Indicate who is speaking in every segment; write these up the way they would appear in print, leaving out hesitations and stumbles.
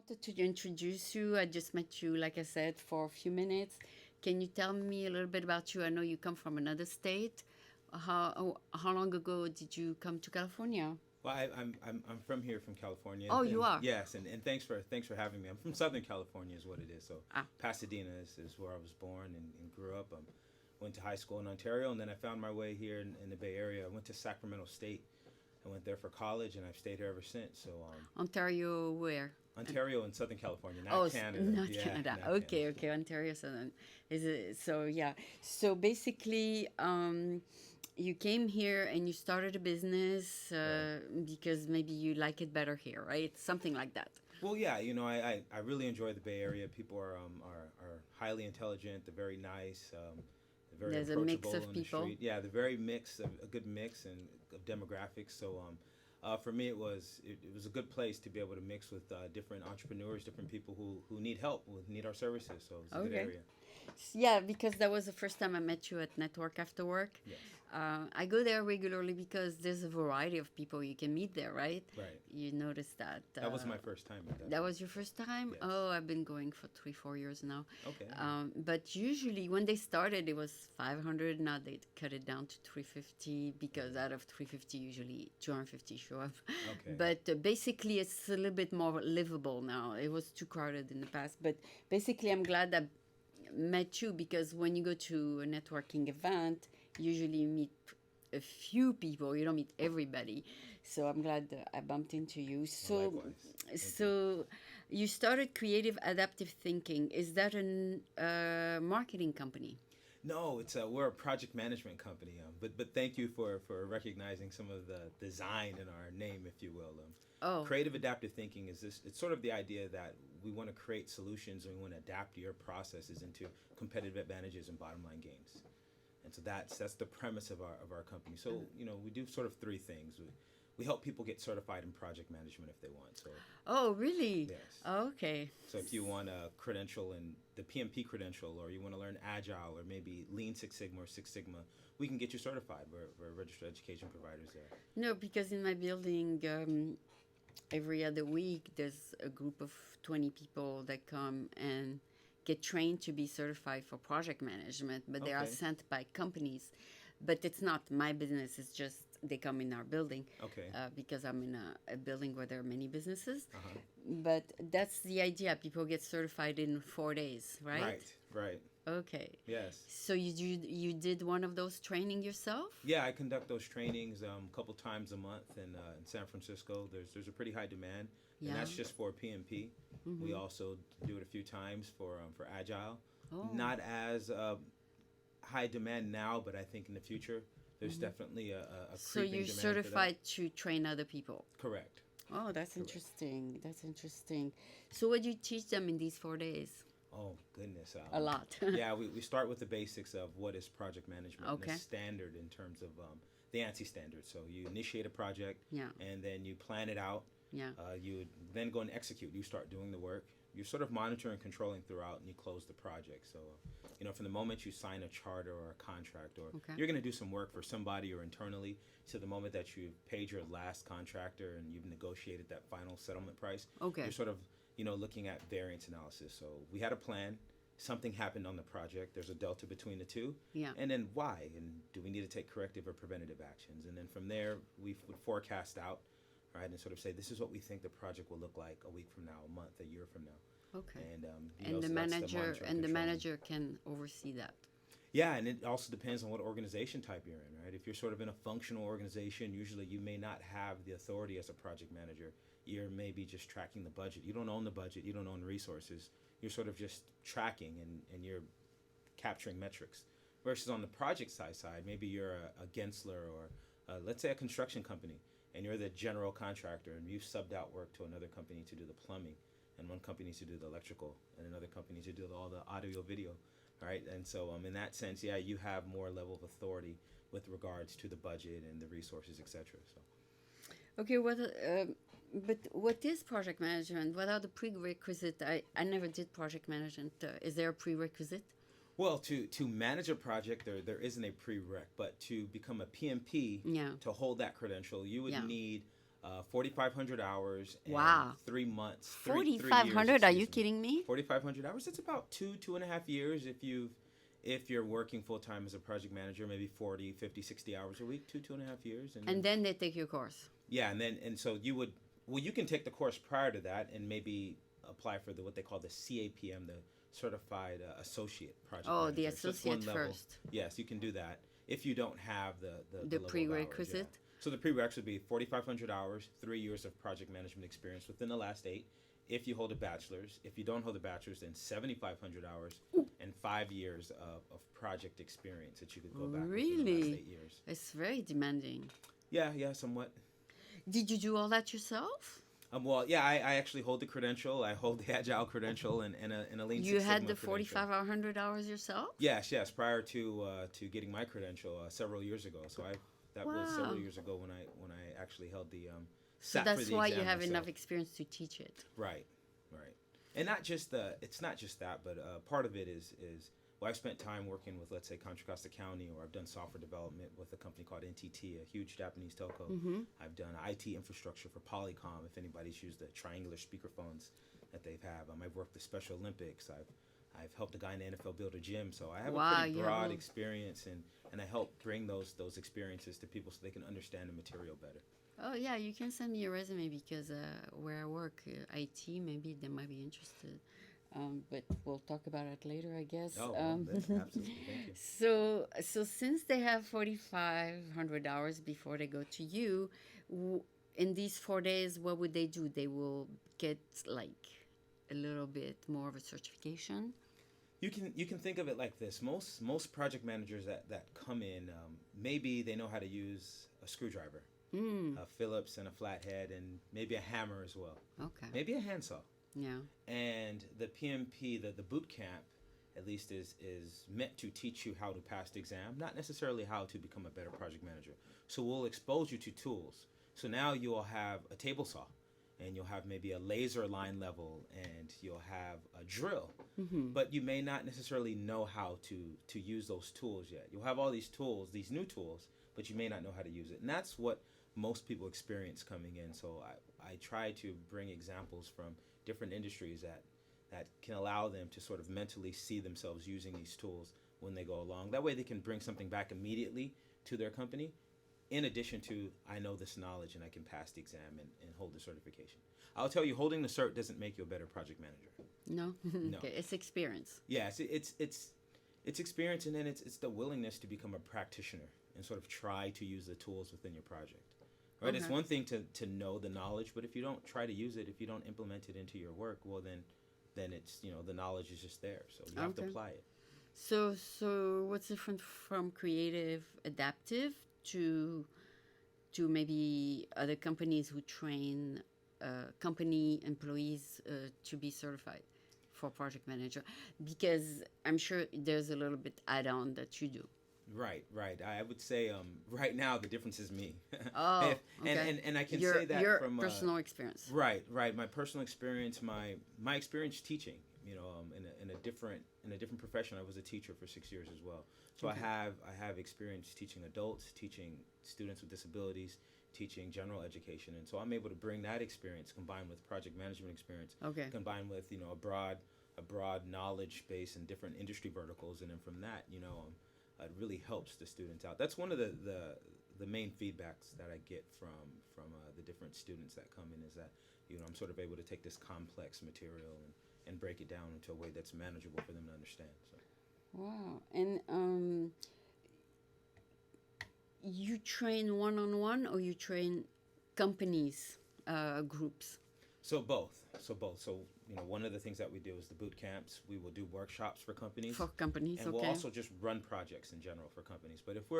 Speaker 1: wanted to introduce you. I just met you, like I said, for a few minutes. Can you tell me a little bit about you? I know you come from another state. How long ago did you come to California?
Speaker 2: Well, I'm from here, from California,
Speaker 1: Oh, you
Speaker 2: and
Speaker 1: are.
Speaker 2: yes, and thanks for having me. I'm from Southern California, is what it is. So
Speaker 1: Ah,
Speaker 2: Pasadena is where I was born and grew up. Went to high school in Ontario, and then I found my way here in the Bay Area. I went to Sacramento State. I went there for college, and I've stayed here ever since. So
Speaker 1: Ontario, where?
Speaker 2: Ontario and Southern California,
Speaker 1: Oh,
Speaker 2: not Canada.
Speaker 1: not
Speaker 2: Yeah,
Speaker 1: Canada.
Speaker 2: not
Speaker 1: Okay,
Speaker 2: Canada.
Speaker 1: okay. Ontario, so then is it? So yeah. So basically, you came here and you started a business
Speaker 2: Right.
Speaker 1: because maybe you like it better here, right? Something like that.
Speaker 2: Well, yeah, I really enjoy the Bay Area. People are highly intelligent. They're very nice. They're very
Speaker 1: There's a mix
Speaker 2: approachable
Speaker 1: of
Speaker 2: on the
Speaker 1: people.
Speaker 2: street. Yeah, they're very mixed, a good mix and of demographics. So for me, it was a good place to be able to mix with different entrepreneurs, different people who need help, who need our services. So it's a good
Speaker 1: Okay.
Speaker 2: area.
Speaker 1: Yeah, because that was the first time I met you at Network After Work.
Speaker 2: Yes.
Speaker 1: I go there regularly because there's a variety of people you can meet there, right?
Speaker 2: Right.
Speaker 1: You notice that.
Speaker 2: That was my first time at that.
Speaker 1: That was your first time?
Speaker 2: Yes.
Speaker 1: Oh, I've been going for 3, 4 years now.
Speaker 2: Okay.
Speaker 1: But usually when they started, it was 500. Now they cut it down to 350 because out of 350, usually 250 show up.
Speaker 2: Okay.
Speaker 1: But basically, it's a little bit more livable now. It was too crowded in the past. But basically, I'm glad I met you because when you go to a networking event, usually you meet a few people. You don't meet everybody. So I'm glad that I bumped into you. So,
Speaker 2: Likewise. Thank you.
Speaker 1: so you started Creative Adaptive Thinking. Is that a marketing company?
Speaker 2: No, it's we're a project management company. But thank you for recognizing some of the design in our name, if you will.
Speaker 1: Oh,
Speaker 2: Creative adaptive thinking is this. It's sort of the idea that we want to create solutions and we want to adapt your processes into competitive advantages and bottom line gains. And so that's the premise of our company. So we do sort of three things. We help people get certified in project management if they want. So
Speaker 1: oh, really?
Speaker 2: yes.
Speaker 1: Okay.
Speaker 2: So if you want a credential in the PMP credential, or you want to learn Agile, or maybe Lean Six Sigma or Six Sigma, we can get you certified. We're registered education providers there.
Speaker 1: No, because in my building, every other week, there's a group of 20 people that come and get trained to be certified for project management, but they are
Speaker 2: Okay.
Speaker 1: sent by companies. But it's not my business, it's just they come in our building
Speaker 2: Okay.
Speaker 1: because I'm in a building where there are many businesses.
Speaker 2: Uh-huh.
Speaker 1: But that's the idea. People get certified in 4 days, right?
Speaker 2: Right. Right.
Speaker 1: Okay.
Speaker 2: Yes.
Speaker 1: So you did one of those training yourself?
Speaker 2: Yeah, I conduct those trainings a couple times a month in San Francisco. There's a pretty high demand,
Speaker 1: Yeah.
Speaker 2: and that's just for PMP. We also do it a few times for Agile.
Speaker 1: Oh.
Speaker 2: Not as high demand now, but I think in the future there's definitely a
Speaker 1: So
Speaker 2: creeping
Speaker 1: you're
Speaker 2: demand
Speaker 1: certified to train other people.
Speaker 2: for that. Correct.
Speaker 1: Oh, that's interesting. That's interesting. So what do you teach them in these 4 days?
Speaker 2: Oh goodness.
Speaker 1: A lot.
Speaker 2: Yeah, we start with the basics of what is project management and
Speaker 1: Okay.
Speaker 2: the standard in terms of the ANSI standard. So you initiate a project,
Speaker 1: Yeah.
Speaker 2: and then you plan it out.
Speaker 1: Yeah.
Speaker 2: You would then go and execute. You start doing the work. You're sort of monitoring and controlling throughout, and you close the project. So, from the moment you sign a charter or a contract, or
Speaker 1: Okay.
Speaker 2: you're going to do some work for somebody or internally, to the moment that you've paid your last contractor and you've negotiated that final settlement price,
Speaker 1: Okay.
Speaker 2: you're sort of, looking at variance analysis. So we had a plan. Something happened on the project. There's a delta between the two.
Speaker 1: Yeah.
Speaker 2: And then why? And do we need to take corrective or preventative actions? And then from there, we would forecast out, right, and sort of say, this is what we think the project will look like a week from now, a month, a year from now.
Speaker 1: Okay.
Speaker 2: And
Speaker 1: And the
Speaker 2: so that's
Speaker 1: manager
Speaker 2: monitor
Speaker 1: and the
Speaker 2: control.
Speaker 1: manager can oversee that.
Speaker 2: Yeah, and it also depends on what organization type you're in, right? If you're sort of in a functional organization, usually you may not have the authority as a project manager. You're maybe just tracking the budget. You don't own the budget. You don't own resources. You're sort of just tracking, and you're capturing metrics. Versus on the project side, maybe you're a Gensler, or let's say a construction company, and you're the general contractor, and you've subbed out work to another company to do the plumbing, and one company to do the electrical, and another company to do all the audio video. Right, and so in that sense, yeah, you have more level of authority with regards to the budget and the resources, etc. So,
Speaker 1: Okay, but what is project management? What are the prerequisites? I never did project management. Is there a prerequisite?
Speaker 2: well, to manage a project, there isn't a prereq, but to become a PMP,
Speaker 1: Yeah.
Speaker 2: to hold that credential, you would
Speaker 1: Yeah.
Speaker 2: need 4,500 hours and
Speaker 1: Wow.
Speaker 2: 3 months.
Speaker 1: 4,500? Are you kidding me?
Speaker 2: 4,500 hours. It's about 2.5 years if you're working full time as a project manager, maybe 40, 50, 60 hours a week, 2.5 years.
Speaker 1: And then they take your course.
Speaker 2: Yeah, and so you can take the course prior to that and maybe apply for what they call the CAPM, the Certified Associate Project Manager.
Speaker 1: Oh, the
Speaker 2: So it's one
Speaker 1: associate
Speaker 2: level.
Speaker 1: first.
Speaker 2: Yes, you can do that if you don't have the level of hours,
Speaker 1: prerequisite.
Speaker 2: yeah. So the prerequisite would be 4,500 hours, 3 years of project management experience within the last 8. If you hold a bachelor's, if you don't hold a bachelor's, then 7,500 hours and 5 years of project experience that you could go back within the last 8 years.
Speaker 1: It's very demanding.
Speaker 2: Yeah, somewhat.
Speaker 1: Did you do all that yourself?
Speaker 2: Well, yeah, I actually hold the credential. I hold the Agile credential and a Lean Six
Speaker 1: You
Speaker 2: Sigma
Speaker 1: had the
Speaker 2: credential.
Speaker 1: 4,500 hours yourself?
Speaker 2: Yes, prior to getting my credential several years ago. So that was several years ago when I actually held the
Speaker 1: So
Speaker 2: sat
Speaker 1: that's
Speaker 2: for the
Speaker 1: why
Speaker 2: exam
Speaker 1: you have
Speaker 2: myself.
Speaker 1: enough experience to teach it.
Speaker 2: Right. And it's not just that, but part of it is well, I've spent time working with, let's say, Contra Costa County, or I've done software development with a company called NTT, a huge Japanese telco. I've done IT infrastructure for Polycom, if anybody's used the triangular speakerphones that they've had. I've worked the Special Olympics. I've helped a guy in the NFL build a gym, so I have a pretty broad experience, and I help bring those experiences to people so they can understand the material better.
Speaker 1: Oh, yeah, you can send me your resume because where I work, IT, maybe they might be interested. But we'll talk about it later, I guess.
Speaker 2: Oh, absolutely. Thank you.
Speaker 1: So since they have 4,500 hours before they go to you, in these 4 days, what would they do? They will get like a little bit more of a certification.
Speaker 2: You can think of it like this. Most project managers that come in, maybe they know how to use a screwdriver, a Phillips and a flathead, and maybe a hammer as well.
Speaker 1: Okay.
Speaker 2: Maybe a handsaw.
Speaker 1: Yeah.
Speaker 2: And the PMP, the boot camp, at least is meant to teach you how to pass the exam, not necessarily how to become a better project manager. So we'll expose you to tools. So now you'll have a table saw, and you'll have maybe a laser line level, and you'll have a drill. But you may not necessarily know how to use those tools yet. You'll have all these tools, these new tools, but you may not know how to use it. And that's what most people experience coming in. So I try to bring examples from different industries that can allow them to sort of mentally see themselves using these tools when they go along. That way they can bring something back immediately to their company, in addition to, I know this knowledge and I can pass the exam and hold the certification. I'll tell you, holding the cert doesn't make you a better project manager.
Speaker 1: No?
Speaker 2: No.
Speaker 1: Okay, it's experience.
Speaker 2: Yeah, it's experience, and then it's the willingness to become a practitioner and sort of try to use the tools within your project. Right?
Speaker 1: Okay.
Speaker 2: It's one thing to know the knowledge, but if you don't try to use it, if you don't implement it into your work, well then it's, the knowledge is just there. So you have to apply it.
Speaker 1: So what's different from creative adaptive to maybe other companies who train company employees to be certified for project manager? Because I'm sure there's a little bit add-on that you do.
Speaker 2: Right. I would say right now the difference is me.
Speaker 1: Oh, okay.
Speaker 2: And I can
Speaker 1: your,
Speaker 2: say that
Speaker 1: your
Speaker 2: from
Speaker 1: personal experience.
Speaker 2: Right. My personal experience, my experience teaching. In a different profession, I was a teacher for 6 years as well. So
Speaker 1: Okay.
Speaker 2: I have experience teaching adults, teaching students with disabilities, teaching general education, and so I'm able to bring that experience combined with project management experience,
Speaker 1: Okay.
Speaker 2: combined with a broad knowledge base in different industry verticals, and then from that, it really helps the students out. That's one of the main feedbacks that I get from the different students that come in, is that I'm sort of able to take this complex material and break it down into a way that's manageable for them to understand. So.
Speaker 1: Wow. And you train one-on-one, or you train companies, groups?
Speaker 2: So both. So one of the things that we do is the boot camps. We will do workshops for companies.
Speaker 1: For companies,
Speaker 2: and
Speaker 1: okay.
Speaker 2: we'll also just run projects in general for companies. But if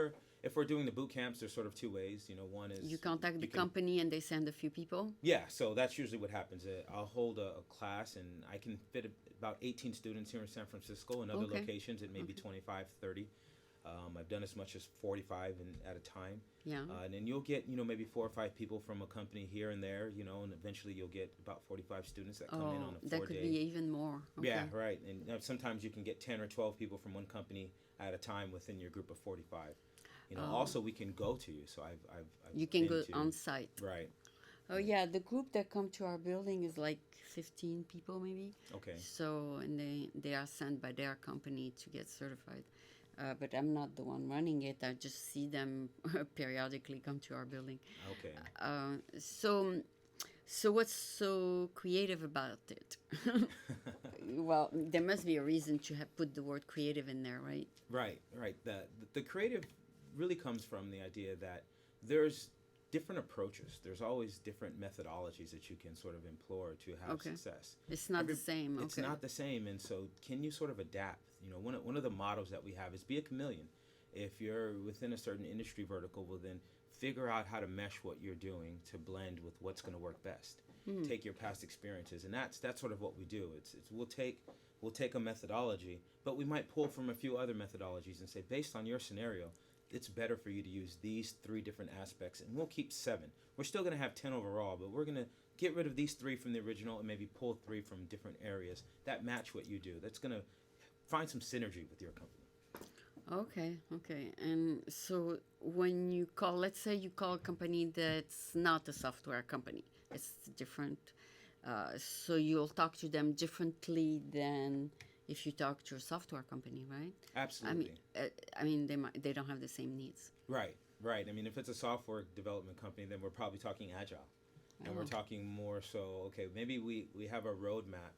Speaker 2: we're doing the boot camps, there's sort of two ways. One is
Speaker 1: You contact the company and they send a few people?
Speaker 2: Yeah, so that's usually what happens. I'll hold a class, and I can fit about 18 students here in San Francisco. In other
Speaker 1: Okay.
Speaker 2: locations, it may be 25, 30. I've done as much as 45 at a time.
Speaker 1: Yeah.
Speaker 2: And then you'll get, maybe 4 or 5 people from a company here and there, and eventually you'll get about 45 students that come in on a 4-day.
Speaker 1: That could be even more. Okay.
Speaker 2: Yeah, right. And sometimes you can get 10 or 12 people from one company at a time within your group of 45. Also, we can go to you. So I've
Speaker 1: You can
Speaker 2: been
Speaker 1: go on site.
Speaker 2: Right.
Speaker 1: Oh yeah, the group that come to our building is like 15 people maybe.
Speaker 2: Okay.
Speaker 1: So and they are sent by their company to get certified. But I'm not the one running it. I just see them periodically come to our building.
Speaker 2: Okay.
Speaker 1: So what's so creative about it? Well, there must be a reason to have put the word creative in there, right?
Speaker 2: Right, right. The creative really comes from the idea that there's different approaches. There's always different methodologies that you can sort of employ to have
Speaker 1: Okay.
Speaker 2: success.
Speaker 1: It's not the same.
Speaker 2: It's
Speaker 1: Okay.
Speaker 2: not the same, and so can you sort of adapt? One of the mottos that we have is be a chameleon. If you're within a certain industry vertical, well then figure out how to mesh what you're doing to blend with what's going to work best. Take your past experiences, and that's sort of what we do. It's we'll take a methodology, but we might pull from a few other methodologies and say, based on your scenario, it's better for you to use these 3 different aspects, and we'll keep 7. We're still going to have 10 overall, but we're going to get rid of these 3 from the original and maybe pull 3 from different areas that match what you do. That's going to find some synergy with your company.
Speaker 1: Okay, okay. And so when you call, let's say you call a company that's not a software company, it's different. So you'll talk to them differently than if you talk to a software company, right?
Speaker 2: Absolutely.
Speaker 1: I mean, they don't have the same needs.
Speaker 2: Right, right. I mean, if it's a software development company, then we're probably talking agile. And we're talking more so, okay, maybe we have a roadmap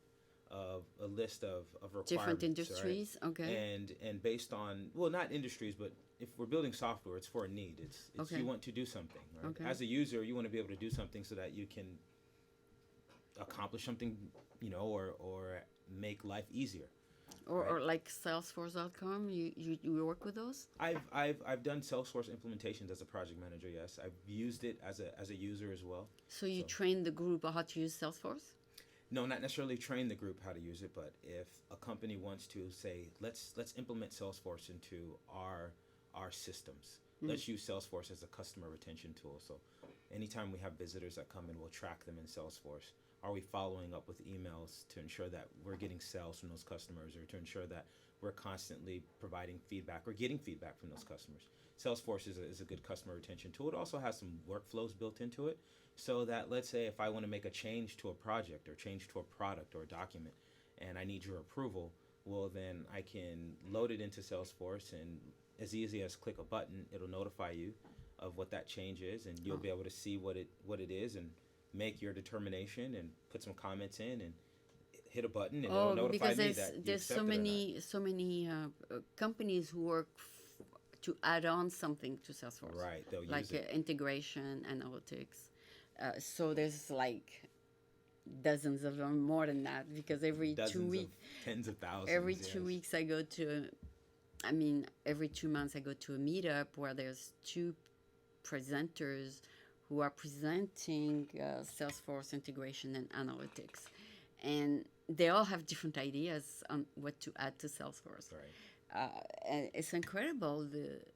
Speaker 2: of a list of requirements.
Speaker 1: Different industries,
Speaker 2: right?
Speaker 1: okay.
Speaker 2: And based on, well, not industries, but if we're building software, it's for a need. It's
Speaker 1: Okay.
Speaker 2: you want to do something, right?
Speaker 1: Okay.
Speaker 2: As a user, you want to be able to do something so that you can accomplish something, or make life easier.
Speaker 1: Or like Salesforce.com, you work with those?
Speaker 2: I've done Salesforce implementations as a project manager. Yes, I've used it as a user as well.
Speaker 1: So you train the group on how to use Salesforce?
Speaker 2: No, not necessarily train the group how to use it, but if a company wants to say, let's implement Salesforce into our systems. Let's use Salesforce as a customer retention tool. So anytime we have visitors that come in, we'll track them in Salesforce. Are we following up with emails to ensure that we're getting sales from those customers, or to ensure that we're constantly providing feedback or getting feedback from those customers? Salesforce is a good customer retention tool. It also has some workflows built into it, so that, let's say, if I want to make a change to a project or change to a product or a document and I need your approval, well, then I can load it into Salesforce, and as easy as click a button, it'll notify you of what that change is, and you'll be able to see what it is and make your determination and put some comments in and hit a button, and it'll notify
Speaker 1: because
Speaker 2: me that you
Speaker 1: there's so
Speaker 2: accepted or not.
Speaker 1: many companies who work to add on something to Salesforce.
Speaker 2: Right, they'll
Speaker 1: Like
Speaker 2: use it.
Speaker 1: integration, analytics. So there's like dozens of them, more than that, because every
Speaker 2: Dozens
Speaker 1: 2
Speaker 2: of
Speaker 1: weeks,
Speaker 2: tens of thousands.
Speaker 1: every
Speaker 2: yes.
Speaker 1: 2 weeks every 2 months I go to a meetup where there's 2 presenters who are presenting Salesforce integration and analytics. And they all have different ideas on what to add to Salesforce.
Speaker 2: Right.
Speaker 1: And it's incredible,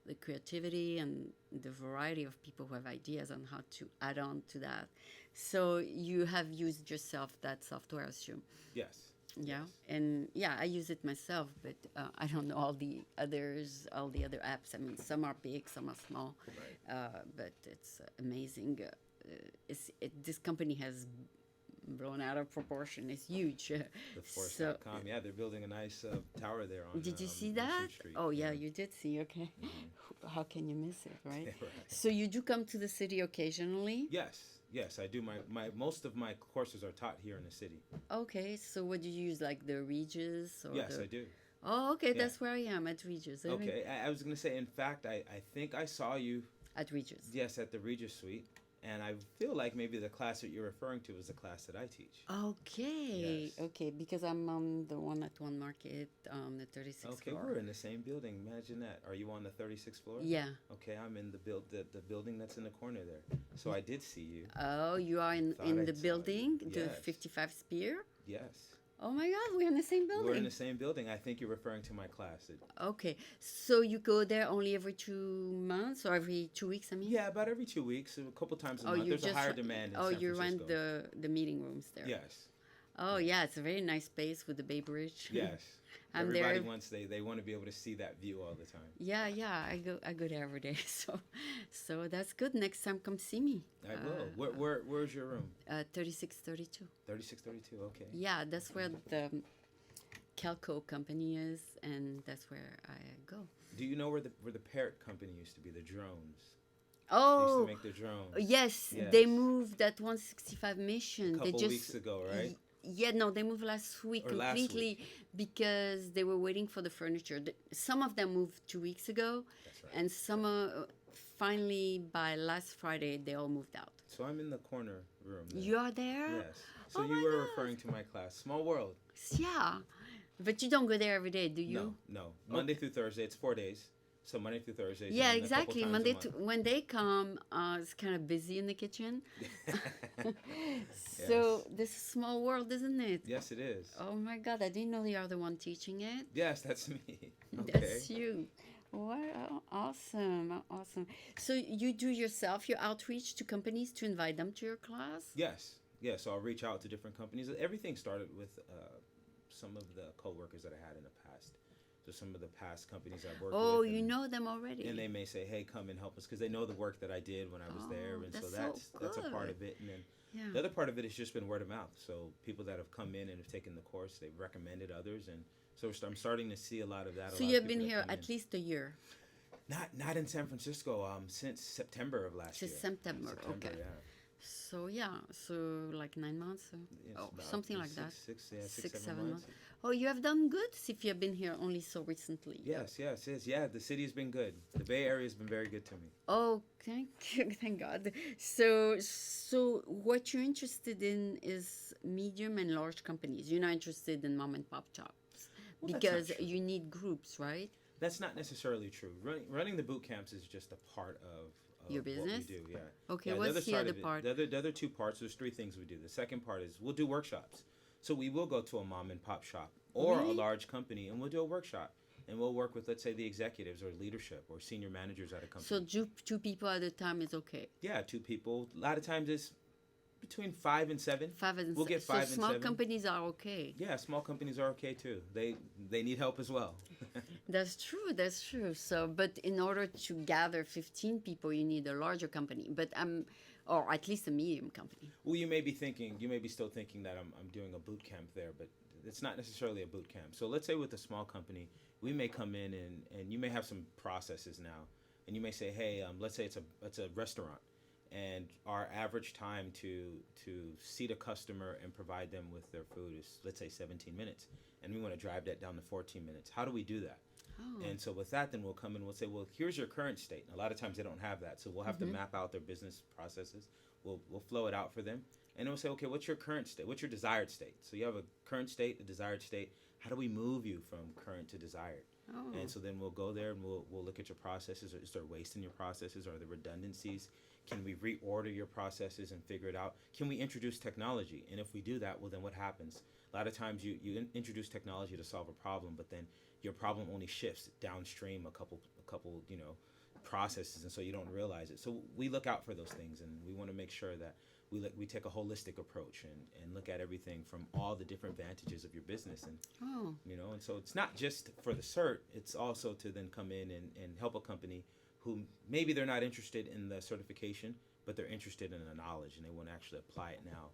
Speaker 1: the creativity and the variety of people who have ideas on how to add on to that. So you have used yourself that software, I assume.
Speaker 2: Yes.
Speaker 1: Yeah,
Speaker 2: Yes.
Speaker 1: and yeah, I use it myself, but I don't know all the other apps. I mean, some are big, some are small,
Speaker 2: Right.
Speaker 1: but it's amazing. This company has blown out of proportion. It's huge.
Speaker 2: The Force.com. Yeah, they're building a nice tower there on.
Speaker 1: Did you see
Speaker 2: Mission
Speaker 1: that?
Speaker 2: Street.
Speaker 1: Oh yeah, you did see. Okay, how can you miss it, right?
Speaker 2: Yeah, right.
Speaker 1: So you do come to the city occasionally.
Speaker 2: Yes, I do. My most of my courses are taught here in the city.
Speaker 1: Okay, so what do you use, like the Regis or
Speaker 2: Yes,
Speaker 1: the...
Speaker 2: I do.
Speaker 1: Oh, okay,
Speaker 2: Yeah.
Speaker 1: that's where I am, at Regis.
Speaker 2: Okay, I was going to say, in fact, I think I saw you,
Speaker 1: At Regis.
Speaker 2: yes, at the Regis Suite, and I feel like maybe the class that you're referring to is the class that I teach.
Speaker 1: Okay,
Speaker 2: Yes.
Speaker 1: okay, because I'm on the one at One Market, the 36th
Speaker 2: Okay,
Speaker 1: floor.
Speaker 2: we're in the same building. Imagine that. Are you on the 36th floor?
Speaker 1: Yeah.
Speaker 2: Okay, I'm in the building that's in the corner there. So I did see you.
Speaker 1: Oh, you are
Speaker 2: Thought
Speaker 1: in
Speaker 2: I
Speaker 1: the
Speaker 2: saw
Speaker 1: building,
Speaker 2: you.
Speaker 1: the
Speaker 2: Yes.
Speaker 1: 55 Spear?
Speaker 2: Yes.
Speaker 1: Oh my God, we're in the same building.
Speaker 2: We're in the same building. I think you're referring to my class.
Speaker 1: Okay, so you go there only every 2 months or every 2 weeks, I mean?
Speaker 2: Yeah, about every 2 weeks, a couple times a month.
Speaker 1: you
Speaker 2: There's a
Speaker 1: just
Speaker 2: higher demand in
Speaker 1: Oh,
Speaker 2: San
Speaker 1: you
Speaker 2: Francisco.
Speaker 1: rent the meeting rooms there.
Speaker 2: Yes.
Speaker 1: Oh yeah, it's a very nice space with the Bay Bridge.
Speaker 2: Yes.
Speaker 1: I'm
Speaker 2: Everybody
Speaker 1: there.
Speaker 2: wants they want to be able to see that view all the time.
Speaker 1: Yeah, yeah. I go there every day. So that's good. Next time, come see me.
Speaker 2: I will. Where's your room?
Speaker 1: 3632.
Speaker 2: 3632. Okay.
Speaker 1: Yeah, that's where the Kelco company is, and that's where I go.
Speaker 2: Do you know where the parrot company used to be? The drones. They used to
Speaker 1: Oh,
Speaker 2: make the drones.
Speaker 1: yes,
Speaker 2: Yes.
Speaker 1: they moved at 165 Mission.
Speaker 2: A
Speaker 1: They
Speaker 2: couple
Speaker 1: just
Speaker 2: weeks ago, right?
Speaker 1: Yeah, no, they moved last week
Speaker 2: Or last
Speaker 1: completely
Speaker 2: week.
Speaker 1: because they were waiting for the furniture. Some of them moved 2 weeks ago,
Speaker 2: That's right.
Speaker 1: and some finally by last Friday they all moved out.
Speaker 2: So I'm in the corner room. There.
Speaker 1: You are there?
Speaker 2: Yes. So
Speaker 1: Oh
Speaker 2: you
Speaker 1: my
Speaker 2: were
Speaker 1: God.
Speaker 2: referring to my class, Small World.
Speaker 1: Yeah, but you don't go there every day, do you?
Speaker 2: No. Monday through Thursday. It's 4 days. So Monday through Thursday.
Speaker 1: Yeah, exactly. Monday to when they come, it's kind of busy in the kitchen. So this is a small world, isn't it?
Speaker 2: Yes, it is.
Speaker 1: Oh my God, I didn't know you are the one teaching it.
Speaker 2: Yes, that's me. Okay.
Speaker 1: That's you. Wow, awesome, awesome. So you do yourself your outreach to companies to invite them to your class?
Speaker 2: Yes. So I'll reach out to different companies. Everything started with some of the coworkers that I had in the past. So some of the past companies I've worked with.
Speaker 1: Oh, you know them already.
Speaker 2: And they may say, "Hey, come and help us," because they know the work that I did when I was there, and so that's a part of it. And then
Speaker 1: Yeah.
Speaker 2: the other part of it has just been word of mouth. So people that have come in and have taken the course, they've recommended others, and so I'm starting to see a lot of that.
Speaker 1: So you've been here at least a year.
Speaker 2: Not in San Francisco since September of last year.
Speaker 1: Since September, okay.
Speaker 2: Yeah.
Speaker 1: So like 9 months,
Speaker 2: About
Speaker 1: something like that.
Speaker 2: Six, 7 months.
Speaker 1: Oh, you have done good if you have been here only so recently.
Speaker 2: Yes. The city has been good. The Bay Area has been very good to me.
Speaker 1: Oh, thank God. So what you're interested in is medium and large companies. You're not interested in mom and pop shops
Speaker 2: Well, that's
Speaker 1: because
Speaker 2: not true.
Speaker 1: you need groups, right?
Speaker 2: That's not necessarily true. Running the boot camps is just a part of
Speaker 1: Your business?
Speaker 2: what we do. Yeah.
Speaker 1: Okay,
Speaker 2: Yeah,
Speaker 1: what's the
Speaker 2: side
Speaker 1: other
Speaker 2: of it-
Speaker 1: part?
Speaker 2: The other two parts. There's three things we do. The second part is we'll do workshops. So we will go to a mom and pop shop or
Speaker 1: Really?
Speaker 2: a large company, and we'll do a workshop. And we'll work with, let's say, the executives or leadership or senior managers at a company.
Speaker 1: So two people at a time is okay.
Speaker 2: Yeah, two people. A lot of times it's between 5 and 7.
Speaker 1: We'll
Speaker 2: get 5 and
Speaker 1: so small
Speaker 2: 7.
Speaker 1: companies are okay.
Speaker 2: Yeah, small companies are okay too. They need help as well.
Speaker 1: That's true. That's true. So, but in order to gather 15 people, you need a larger company. But or at least a medium company.
Speaker 2: Well, you may be still thinking that I'm doing a boot camp there, but it's not necessarily a boot camp. So let's say with a small company, we may come in and you may have some processes now, and you may say, hey, let's say it's a restaurant, and our average time to seat a customer and provide them with their food is, let's say, 17 minutes, and we want to drive that down to 14 minutes. How do we do that?
Speaker 1: Oh.
Speaker 2: And so with that, then we'll come in, we'll say, well, here's your current state. And a lot of times they don't have that. So we'll have to map out their business processes. We'll flow it out for them. And then we'll say, okay, what's your current state? What's your desired state? So you have a current state, a desired state. How do we move you from current to desired?
Speaker 1: Oh.
Speaker 2: And so then we'll go there and we'll look at your processes. Is there waste in your processes? Are there redundancies? Can we reorder your processes and figure it out? Can we introduce technology? And if we do that, well, then what happens? A lot of times you introduce technology to solve a problem, but then your problem only shifts downstream a couple processes, and so you don't realize it. So we look out for those things, and we want to make sure that we take a holistic approach and look at everything from all the different vantages of your business. And
Speaker 1: Oh.
Speaker 2: and so it's not just for the cert, it's also to then come in and help a company who maybe they're not interested in the certification, but they're interested in the knowledge and they want to actually apply it now.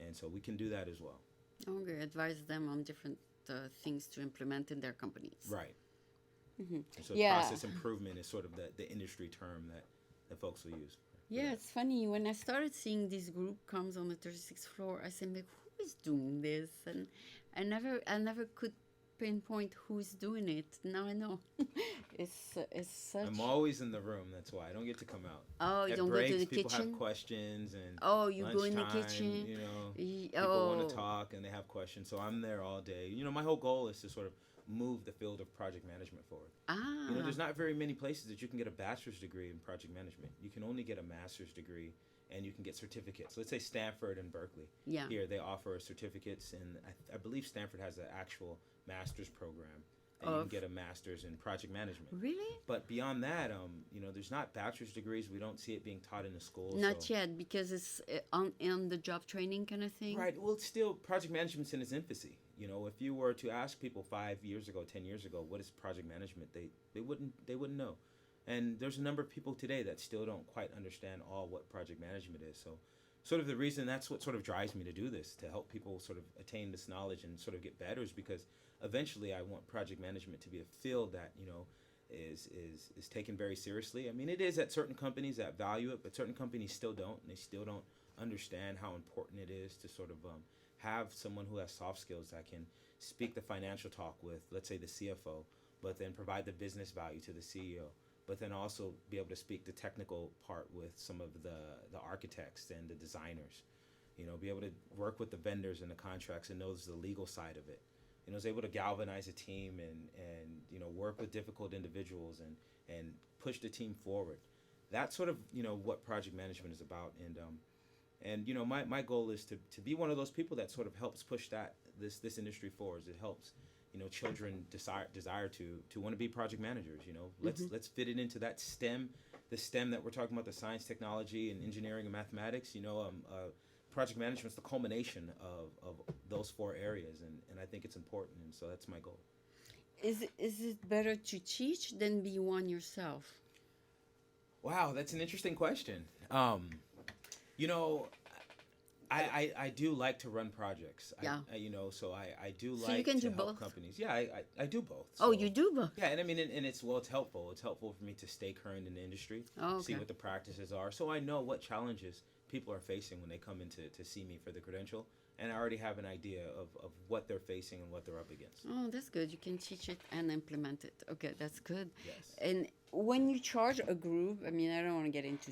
Speaker 2: And so we can do that as well.
Speaker 1: Okay, advise them on different things to implement in their companies.
Speaker 2: Right. And so
Speaker 1: Yeah.
Speaker 2: process improvement is sort of the industry term that folks will use.
Speaker 1: Yeah, it's funny. When I started seeing this group comes on the 36th floor, I said, "Like, who is doing this?" And I never could pinpoint who's doing it. Now I know. It's such.
Speaker 2: I'm always in the room. That's why I don't get to come out.
Speaker 1: Oh, you
Speaker 2: At
Speaker 1: don't
Speaker 2: breaks,
Speaker 1: go to the
Speaker 2: people
Speaker 1: kitchen.
Speaker 2: have questions and
Speaker 1: Oh, you go in the
Speaker 2: lunchtime,
Speaker 1: kitchen.
Speaker 2: People want
Speaker 1: Oh,
Speaker 2: to talk and they have questions. So I'm there all day. My whole goal is to sort of move the field of project management forward.
Speaker 1: ah.
Speaker 2: There's not very many places that you can get a bachelor's degree in project management. You can only get a master's degree, and you can get certificates. Let's say Stanford and Berkeley.
Speaker 1: Yeah.
Speaker 2: Here they offer certificates, and I believe Stanford has an actual master's program. and you can get a master's in project management.
Speaker 1: Really?
Speaker 2: But beyond that, there's not bachelor's degrees. We don't see it being taught in the schools.
Speaker 1: Not yet, because it's on the job training kind of thing.
Speaker 2: Right. Well, it's still project management's in its infancy. If you were to ask people 5 years ago, 10 years ago, what is project management, they wouldn't know. And there's a number of people today that still don't quite understand all what project management is. So sort of the reason, that's what sort of drives me to do this, to help people sort of attain this knowledge and sort of get better, is because eventually I want project management to be a field that, is taken very seriously. I mean, it is at certain companies that value it, but certain companies still don't, and they still don't understand how important it is to sort of have someone who has soft skills that can speak the financial talk with, let's say, the CFO, but then provide the business value to the CEO, but then also be able to speak the technical part with some of the architects and the designers, be able to work with the vendors and the contracts and knows the legal side of it. Is able to galvanize a team and work with difficult individuals and push the team forward. That's sort of, what project management is about. And my goal is to be one of those people that sort of helps push this industry forward. It helps, children desire to want to be project managers. Let's fit it into that the STEM that we're talking about, the science, technology, and engineering and mathematics. Project management is the culmination of those 4 areas, and I think it's important, and so that's my goal.
Speaker 1: Is it better to teach than be one yourself?
Speaker 2: Wow, that's an interesting question. I do like to run projects.
Speaker 1: Yeah.
Speaker 2: So I do
Speaker 1: So
Speaker 2: like
Speaker 1: you can
Speaker 2: to
Speaker 1: do
Speaker 2: help
Speaker 1: both?
Speaker 2: companies. Yeah, I do both.
Speaker 1: Oh,
Speaker 2: So,
Speaker 1: you do both?
Speaker 2: yeah, and I mean, and it's helpful. It's helpful for me to stay current in the industry,
Speaker 1: Oh, okay.
Speaker 2: see what the practices are, so I know what challenges people are facing when they come in to see me for the credential, and I already have an idea of what they're facing and what they're up against.
Speaker 1: Oh, that's good. You can teach it and implement it. Okay, that's good.
Speaker 2: Yes.
Speaker 1: And when you charge a group, I mean, I don't want to get into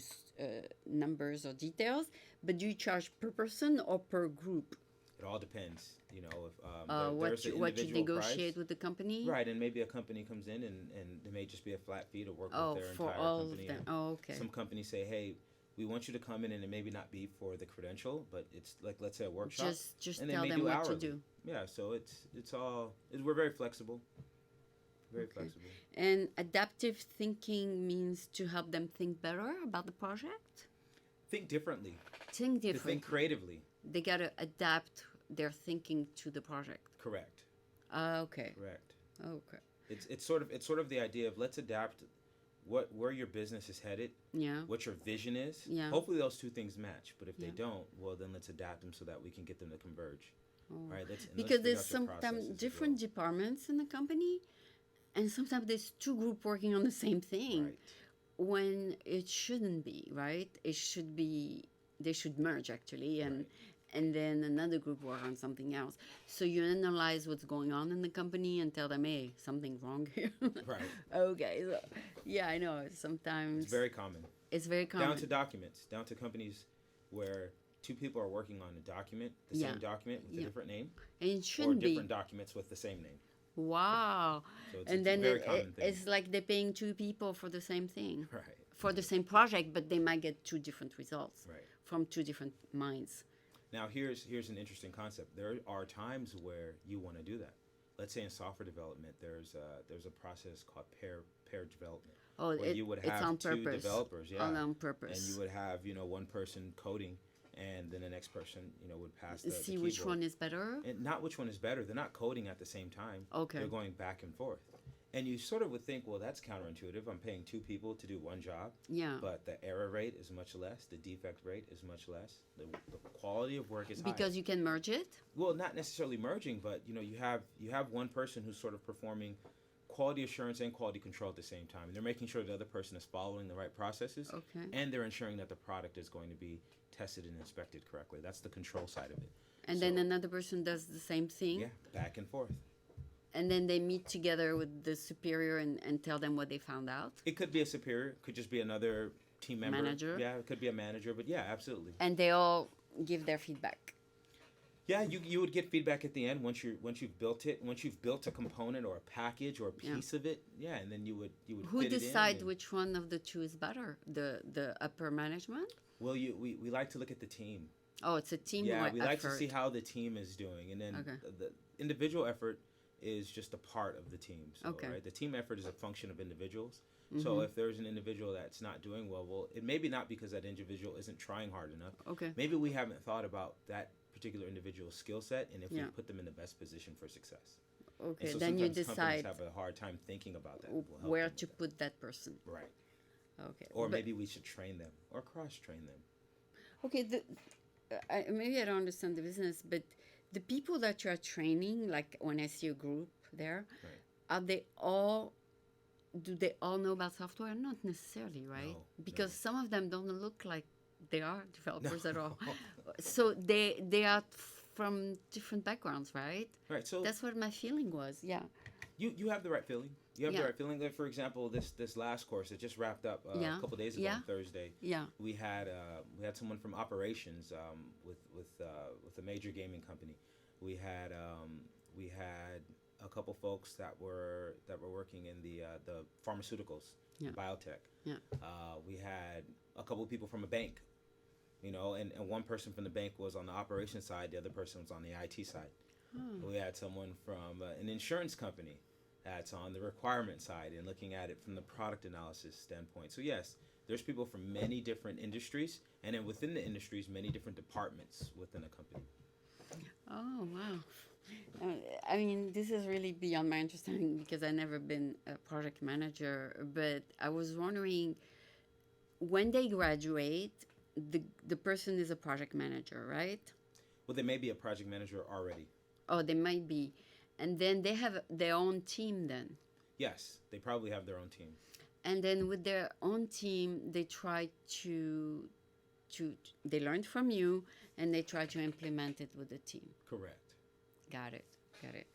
Speaker 1: numbers or details, but do you charge per person or per group?
Speaker 2: It all depends. If
Speaker 1: What you
Speaker 2: individual
Speaker 1: negotiate
Speaker 2: price.
Speaker 1: with the company?
Speaker 2: Right, and maybe a company comes in and it may just be a flat fee to work
Speaker 1: Oh,
Speaker 2: with their
Speaker 1: for
Speaker 2: entire
Speaker 1: all
Speaker 2: company.
Speaker 1: of them.
Speaker 2: And
Speaker 1: Oh, okay.
Speaker 2: some companies say, hey, we want you to come in, and it maybe not be for the credential, but it's like, let's say, a workshop.
Speaker 1: Just
Speaker 2: and they
Speaker 1: tell
Speaker 2: may
Speaker 1: them
Speaker 2: do
Speaker 1: what
Speaker 2: hourly.
Speaker 1: to do.
Speaker 2: Yeah, so we're very flexible. Very
Speaker 1: Okay.
Speaker 2: flexible.
Speaker 1: And adaptive thinking means to help them think better about the project?
Speaker 2: Think differently.
Speaker 1: Think
Speaker 2: To
Speaker 1: different.
Speaker 2: think creatively.
Speaker 1: They got to adapt their thinking to the project.
Speaker 2: Correct.
Speaker 1: Okay.
Speaker 2: Correct.
Speaker 1: Okay.
Speaker 2: It's sort of the idea of, let's adapt where your business is headed,
Speaker 1: Yeah.
Speaker 2: what your vision is.
Speaker 1: Yeah.
Speaker 2: Hopefully those 2 things match, but if they
Speaker 1: Yeah.
Speaker 2: don't, well, then let's adapt them so that we can get them to converge.
Speaker 1: Oh.
Speaker 2: Right?
Speaker 1: Because there's sometimes different departments in the company, and sometimes there's 2 groups working on the same thing.
Speaker 2: Right.
Speaker 1: When it shouldn't be, right? They should merge actually, and then another group work on something else. So you analyze what's going on in the company and tell them, hey, something's wrong here.
Speaker 2: Right.
Speaker 1: Okay, so yeah, I know. Sometimes
Speaker 2: It's very common.
Speaker 1: it's very common.
Speaker 2: Down to documents, down to companies where 2 people are working on a document, the
Speaker 1: Yeah.
Speaker 2: same document with
Speaker 1: Yeah.
Speaker 2: a different name,
Speaker 1: and it
Speaker 2: or
Speaker 1: shouldn't be.
Speaker 2: different documents with the same name.
Speaker 1: Wow.
Speaker 2: So it's
Speaker 1: And
Speaker 2: a
Speaker 1: then
Speaker 2: very common thing.
Speaker 1: it's like they're paying 2 people for the same thing,
Speaker 2: Right.
Speaker 1: for the same project, but they might get 2 different results
Speaker 2: Right.
Speaker 1: from 2 different minds.
Speaker 2: Now here's an interesting concept. There are times where you want to do that. Let's say in software development, there's a process called pair development.
Speaker 1: Oh,
Speaker 2: Where you would
Speaker 1: it's
Speaker 2: have
Speaker 1: on
Speaker 2: 2
Speaker 1: purpose.
Speaker 2: developers, yeah,
Speaker 1: All on
Speaker 2: and
Speaker 1: purpose.
Speaker 2: you would have one person coding, and then the next person would pass the
Speaker 1: See
Speaker 2: keyboard.
Speaker 1: which one is better.
Speaker 2: And not which one is better. They're not coding at the same time.
Speaker 1: Okay.
Speaker 2: They're going back and forth. And you sort of would think, well, that's counterintuitive. I'm paying 2 people to do one job.
Speaker 1: Yeah.
Speaker 2: But the error rate is much less. The defect rate is much less. The quality of work is higher.
Speaker 1: Because you can merge it.
Speaker 2: Well, not necessarily merging, but you have one person who's sort of performing quality assurance and quality control at the same time. And they're making sure the other person is following the right processes.
Speaker 1: Okay.
Speaker 2: And they're ensuring that the product is going to be tested and inspected correctly. That's the control side of it.
Speaker 1: And then another person does the same thing.
Speaker 2: Yeah, back and forth.
Speaker 1: And then they meet together with the superior and tell them what they found out.
Speaker 2: It could be a superior. It could just be another team member.
Speaker 1: Manager.
Speaker 2: Yeah, it could be a manager. But yeah, absolutely.
Speaker 1: And they all give their feedback.
Speaker 2: Yeah, you would get feedback at the end once you've built it. Once you've built a component or a package or a piece of it, yeah, and then you would
Speaker 1: Who
Speaker 2: fit it in
Speaker 1: decide
Speaker 2: and-
Speaker 1: which one of the 2 is better? The upper management?
Speaker 2: Well, we like to look at the team.
Speaker 1: Oh, it's a team
Speaker 2: Yeah, we like to
Speaker 1: effort.
Speaker 2: see how the team is doing, and then
Speaker 1: Okay.
Speaker 2: the individual effort is just a part of the team. So,
Speaker 1: Okay.
Speaker 2: right, the team effort is a function of individuals. So
Speaker 1: Mm-hmm.
Speaker 2: if there's an individual that's not doing well, it may be not because that individual isn't trying hard enough.
Speaker 1: Okay.
Speaker 2: Maybe we haven't thought about that particular individual's skill set and if we
Speaker 1: Yeah.
Speaker 2: put them in the best position for success. And
Speaker 1: Okay.
Speaker 2: so
Speaker 1: Then you
Speaker 2: sometimes companies
Speaker 1: decide
Speaker 2: have a hard time thinking about that. We'll help
Speaker 1: where
Speaker 2: them
Speaker 1: to
Speaker 2: with
Speaker 1: put that person.
Speaker 2: that. Right.
Speaker 1: Okay.
Speaker 2: Or
Speaker 1: But
Speaker 2: maybe we should train them or cross train them.
Speaker 1: okay, maybe I don't understand the business, but the people that you are training, like when I see a group there,
Speaker 2: Right.
Speaker 1: are they all? Do they all know about software? Not necessarily, right?
Speaker 2: No,
Speaker 1: Because
Speaker 2: no.
Speaker 1: some of them don't look like they are developers at all.
Speaker 2: No.
Speaker 1: So they are from different backgrounds, right?
Speaker 2: Right. So
Speaker 1: That's what my feeling was. Yeah.
Speaker 2: you have the right feeling. You have the
Speaker 1: Yeah.
Speaker 2: right feeling. Like, for example, this last course that just wrapped up
Speaker 1: Yeah.
Speaker 2: a couple days ago
Speaker 1: Yeah.
Speaker 2: on Thursday.
Speaker 1: Yeah.
Speaker 2: We had someone from operations with a major gaming company. We had a couple folks that were working in the pharmaceuticals,
Speaker 1: Yeah.
Speaker 2: biotech.
Speaker 1: Yeah.
Speaker 2: We had a couple people from a bank, and one person from the bank was on the operations side, the other person was on the IT side.
Speaker 1: Oh.
Speaker 2: We had someone from an insurance company that's on the requirement side and looking at it from the product analysis standpoint. So yes, there's people from many different industries, and then within the industries, many different departments within a company.
Speaker 1: Oh, wow. I mean, this is really beyond my understanding because I've never been a project manager. But I was wondering, when they graduate, the person is a project manager, right?
Speaker 2: Well, they may be a project manager already.
Speaker 1: Oh, they might be. And then they have their own team then.
Speaker 2: Yes, they probably have their own team.
Speaker 1: And then with their own team, they try to they learn from you and they try to implement it with the team.
Speaker 2: Correct.
Speaker 1: Got it. Got it.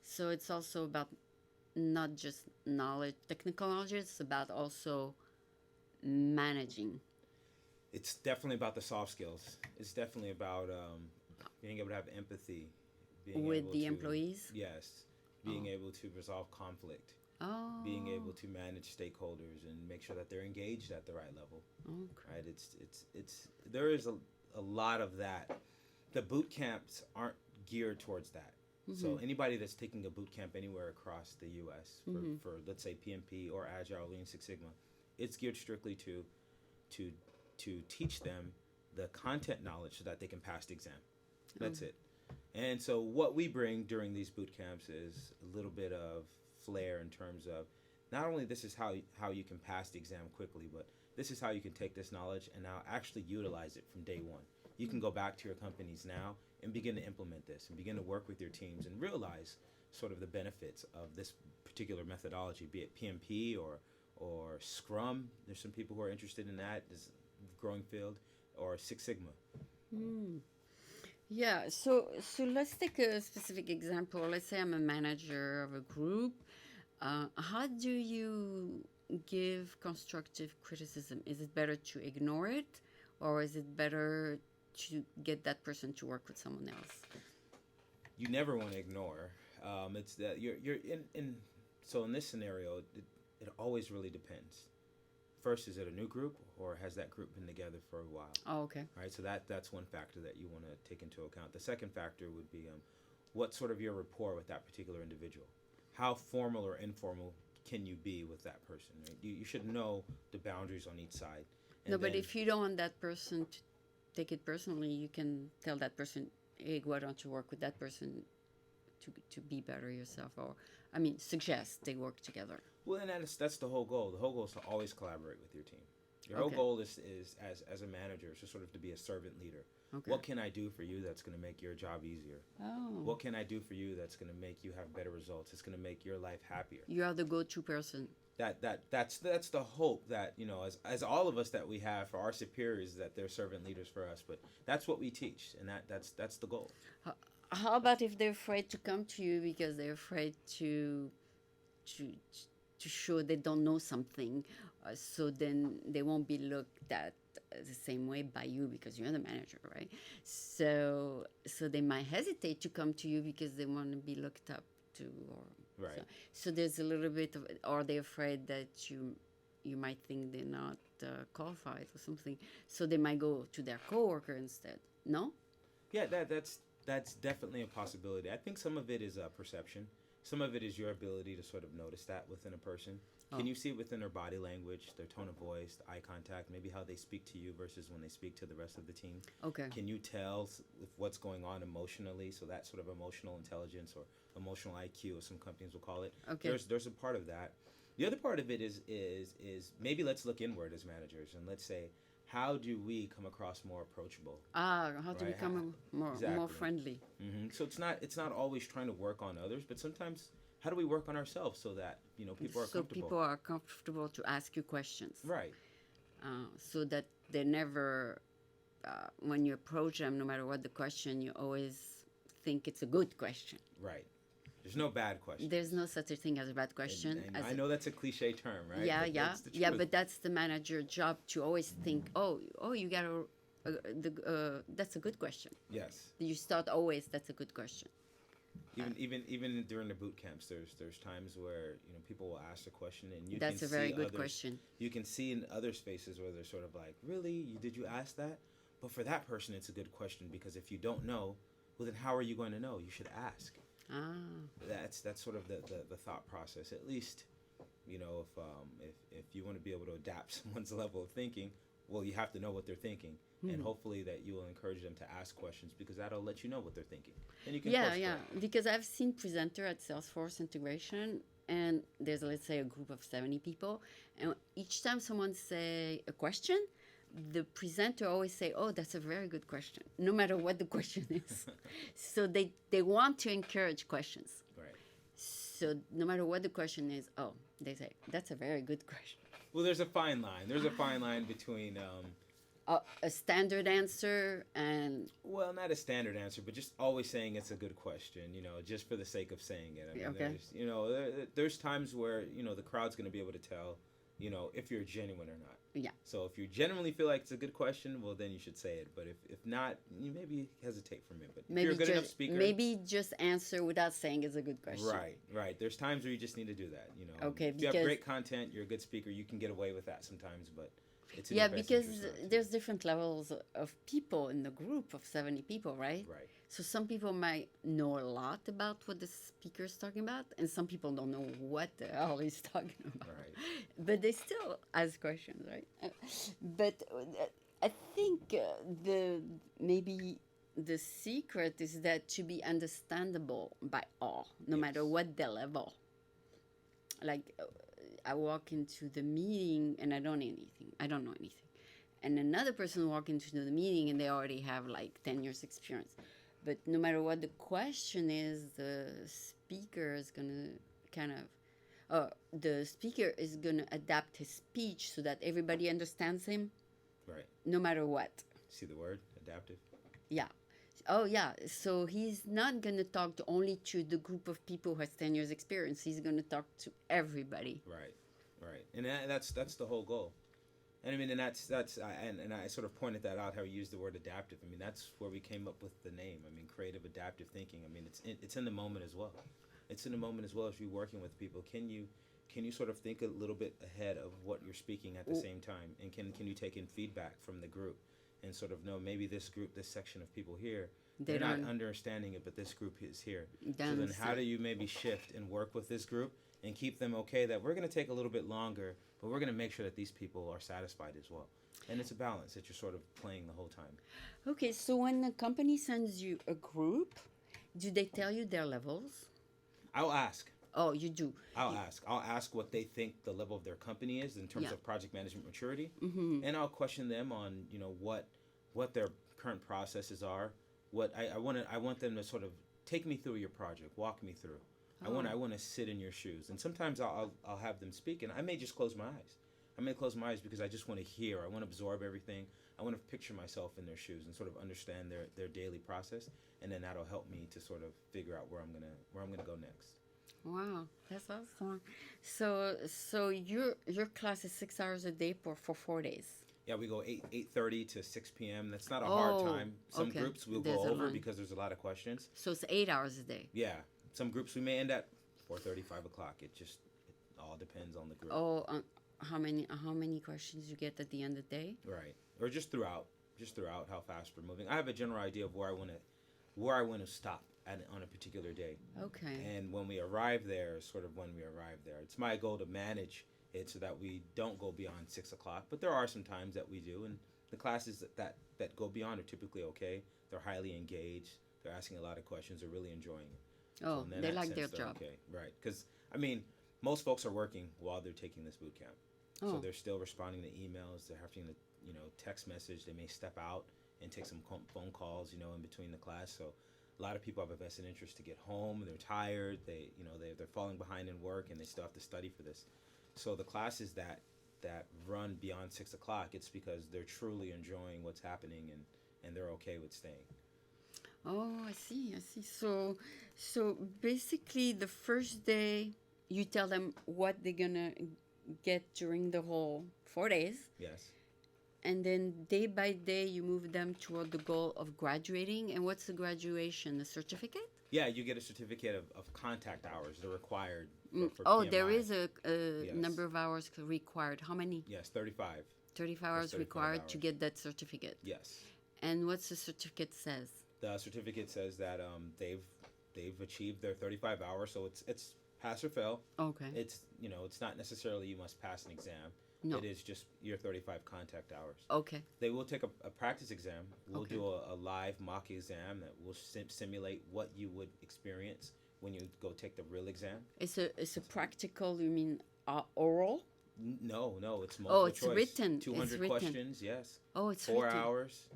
Speaker 1: So it's also about not just knowledge, technical knowledge, it's about also managing.
Speaker 2: It's definitely about the soft skills. It's definitely about being able to have empathy.
Speaker 1: With the employees?
Speaker 2: Yes. Being able to resolve conflict.
Speaker 1: Oh.
Speaker 2: Being able to manage stakeholders and make sure that they're engaged at the right level.
Speaker 1: Okay.
Speaker 2: Right? It's there is a lot of that. The boot camps aren't geared towards that.
Speaker 1: Mm-hmm.
Speaker 2: So anybody that's taking a boot camp anywhere across the U.S. For let's say PMP or Agile, Lean Six Sigma, it's geared strictly to teach them the content knowledge so that they can pass the exam. That's it. And so what we bring during these boot camps is a little bit of flair in terms of not only this is how you can pass the exam quickly, but this is how you can take this knowledge and now actually utilize it from day one. You can go back to your companies now and begin to implement this and begin to work with your teams and realize sort of the benefits of this particular methodology, be it PMP or Scrum. There's some people who are interested in that, this growing field, or Six Sigma.
Speaker 1: Yeah, so let's take a specific example. Let's say I'm a manager of a group. How do you give constructive criticism? Is it better to ignore it, or is it better to get that person to work with someone else?
Speaker 2: You never want to ignore. It's that you're in. So in this scenario, it always really depends. First, is it a new group, or has that group been together for a while?
Speaker 1: Oh, okay.
Speaker 2: Right, so that's one factor that you want to take into account. The second factor would be what sort of your rapport with that particular individual. How formal or informal can you be with that person? Right? You should know the boundaries on each side. And
Speaker 1: No, but
Speaker 2: then-
Speaker 1: if you don't want that person to take it personally, you can tell that person, hey, why don't you work with that person to be better yourself? Or, I mean, suggest they work together.
Speaker 2: Well, and that's the whole goal. The whole goal is to always collaborate with your team. Your whole
Speaker 1: Okay.
Speaker 2: goal is as a manager, is to sort of to be a servant leader.
Speaker 1: Okay.
Speaker 2: What can I do for you that's going to make your job easier?
Speaker 1: Oh.
Speaker 2: What can I do for you that's going to make you have better results? It's going to make your life happier.
Speaker 1: You are the go-to person.
Speaker 2: That's the hope that, as all of us that we have for our superiors, that they're servant leaders for us. But that's what we teach, and that's the goal.
Speaker 1: How about if they're afraid to come to you because they're afraid to show they don't know something, so then they won't be looked at the same way by you because you're the manager, right? So they might hesitate to come to you because they want to be looked up to, or
Speaker 2: Right.
Speaker 1: so there's a little bit of, or they're afraid that you might think they're not qualified or something, so they might go to their coworker instead. No?
Speaker 2: Yeah, that's definitely a possibility. I think some of it is perception. Some of it is your ability to sort of notice that within a person. Can you see it within their body language, their tone of voice, the eye contact, maybe how they speak to you versus when they speak to the rest of the team?
Speaker 1: Okay.
Speaker 2: Can you tell if what's going on emotionally? So that sort of emotional intelligence or emotional IQ, as some companies will call it.
Speaker 1: Okay.
Speaker 2: There's a part of that. The other part of it is maybe let's look inward as managers and let's say, how do we come across more approachable?
Speaker 1: How to
Speaker 2: Right,
Speaker 1: become more
Speaker 2: exactly.
Speaker 1: friendly.
Speaker 2: So it's not always trying to work on others, but sometimes how do we work on ourselves so that people are
Speaker 1: So
Speaker 2: comfortable?
Speaker 1: people are comfortable to ask you questions.
Speaker 2: Right.
Speaker 1: So that they never, when you approach them, no matter what the question, you always think it's a good question.
Speaker 2: Right. There's no bad question.
Speaker 1: There's no such a thing as a bad question.
Speaker 2: And I know that's a cliche term, right?
Speaker 1: Yeah,
Speaker 2: But
Speaker 1: yeah,
Speaker 2: that's the
Speaker 1: yeah.
Speaker 2: truth.
Speaker 1: But that's the manager job to always think, oh, you got that's a good question.
Speaker 2: Yes.
Speaker 1: You start always. That's a good question.
Speaker 2: Even during the boot camps, there's times where people will ask a question and you
Speaker 1: That's
Speaker 2: can
Speaker 1: a very
Speaker 2: see
Speaker 1: good
Speaker 2: others,
Speaker 1: question.
Speaker 2: You can see in others' faces where they're sort of like, really, did you ask that? But for that person, it's a good question because if you don't know, well, then how are you going to know? You should ask. That's sort of the thought process. At least, if you want to be able to adapt someone's level of thinking, well, you have to know what they're thinking, and hopefully that you will encourage them to ask questions because that'll let you know what they're thinking, and you can course correct.
Speaker 1: Because I've seen presenter at Salesforce integration, and there's, let's say, a group of 70 people, and each time someone say a question, the presenter always say, oh, that's a very good question, no matter what the question is. So they want to encourage questions.
Speaker 2: Right.
Speaker 1: So no matter what the question is, they say, that's a very good question.
Speaker 2: Well, there's a fine line. There's a fine line between
Speaker 1: a standard answer and...
Speaker 2: Well, not a standard answer, but just always saying it's a good question, just for the sake of saying it. I mean,
Speaker 1: Okay.
Speaker 2: there's times where, the crowd's going to be able to tell, if you're genuine or not.
Speaker 1: Yeah.
Speaker 2: So if you genuinely feel like it's a good question, well, then you should say it. But if not, you maybe hesitate from it. But if you're a good enough speaker...
Speaker 1: Maybe just answer without saying it's a good question.
Speaker 2: Right. There's times where you just need to do that,
Speaker 1: Okay,
Speaker 2: if you have great content, you're a good speaker, you can get away with that sometimes, but... It's in
Speaker 1: yeah,
Speaker 2: your best
Speaker 1: because
Speaker 2: interest not to.
Speaker 1: there's different levels of people in the group of 70 people, right?
Speaker 2: Right.
Speaker 1: So some people might know a lot about what the speaker is talking about, and some people don't know what the hell he's talking about.
Speaker 2: Right.
Speaker 1: But they still ask questions, right? But I think maybe the secret is that to be understandable by all, no matter what the level. Like... I walk into the meeting and I don't know anything. And another person walk into the meeting and they already have like 10 years experience. But no matter what the question is, the speaker is going to adapt his speech so that everybody understands him.
Speaker 2: Right.
Speaker 1: No matter what.
Speaker 2: See the word? Adaptive?
Speaker 1: Yeah. Oh, yeah. So he's not going to talk only to the group of people who has 10 years experience. He's going to talk to everybody.
Speaker 2: Right. And that's the whole goal. And I mean, and that's and I sort of pointed that out, how you used the word adaptive. I mean, that's where we came up with the name. I mean, creative adaptive thinking. I mean, it's in the moment as well. It's in the moment as well as you're working with people. Can you sort of think a little bit ahead of what you're speaking at the same time? And can you take in feedback from the group and sort of know maybe this section of people here, they're not understanding it, but this group is here. So then how do you maybe shift and work with this group and keep them okay that we're going to take a little bit longer, but we're going to make sure that these people are satisfied as well. And it's a balance that you're sort of playing the whole time.
Speaker 1: Okay, so when the company sends you a group, do they tell you their levels?
Speaker 2: I'll ask.
Speaker 1: Oh, you do?
Speaker 2: I'll ask what they think the level of their company is in terms of project management maturity. Mm-hmm. And I'll question them on, what their current processes are. What I want them to sort of take me through your project, walk me through. I want to sit in your shoes. And sometimes I'll have them speak, and I may just close my eyes. I may close my eyes because I just want to hear. I want to absorb everything. I want to picture myself in their shoes and sort of understand their daily process, and then that'll help me to sort of figure out where I'm gonna go next.
Speaker 1: Wow, that's awesome. So your class is 6 hours a day for 4 days.
Speaker 2: Yeah, we go 8:30 to 6 p.m. That's not a hard time. Some groups we'll go over because there's a lot of questions.
Speaker 1: So it's 8 hours a day.
Speaker 2: Yeah, some groups we may end at 4:30, 5 o'clock. It all depends on the group.
Speaker 1: Oh, how many questions you get at the end of the day?
Speaker 2: Right, or just throughout how fast we're moving. I have a general idea of where I want to stop on a particular day.
Speaker 1: Okay.
Speaker 2: And when we arrive there, sort of when we arrive there, it's my goal to manage it so that we don't go beyond 6 o'clock. But there are some times that we do, and the classes that go beyond are typically okay. They're highly engaged. They're asking a lot of questions. They're really enjoying it.
Speaker 1: Oh,
Speaker 2: in
Speaker 1: they
Speaker 2: that
Speaker 1: like
Speaker 2: sense,
Speaker 1: their
Speaker 2: they're
Speaker 1: job.
Speaker 2: okay, right? Because I mean, most folks are working while they're taking this boot camp, so
Speaker 1: Oh,
Speaker 2: they're still responding to emails. They're having to, text message. They may step out and take some phone calls, in between the class. So a lot of people have a vested interest to get home. They're tired. They're falling behind in work, and they still have to study for this. So the classes that run beyond 6 o'clock, it's because they're truly enjoying what's happening, and they're okay with staying.
Speaker 1: oh, I see. I see. So basically, the first day you tell them what they're gonna get during the whole 4 days,
Speaker 2: Yes.
Speaker 1: and then day by day you move them toward the goal of graduating. And what's the graduation? A certificate?
Speaker 2: Yeah, you get a certificate of contact hours. They're required for
Speaker 1: Oh,
Speaker 2: PMI.
Speaker 1: there is a
Speaker 2: Yes.
Speaker 1: number of hours required. How many?
Speaker 2: Yes, 35.
Speaker 1: 35 hours
Speaker 2: 35
Speaker 1: required to
Speaker 2: hours.
Speaker 1: get that certificate.
Speaker 2: Yes.
Speaker 1: And what's the certificate says?
Speaker 2: The certificate says that they've achieved their 35 hours, so it's pass or fail.
Speaker 1: Okay.
Speaker 2: It's not necessarily you must pass an exam.
Speaker 1: No.
Speaker 2: It is just your 35 contact hours.
Speaker 1: Okay.
Speaker 2: They will take a practice exam. We'll
Speaker 1: Okay.
Speaker 2: do a live mock exam that will simulate what you would experience when you go take the real exam.
Speaker 1: It's a practical. You mean oral?
Speaker 2: No, it's multiple
Speaker 1: Oh, it's
Speaker 2: choice.
Speaker 1: written. It's
Speaker 2: 200
Speaker 1: written.
Speaker 2: questions, yes.
Speaker 1: Oh, it's
Speaker 2: 4 hours.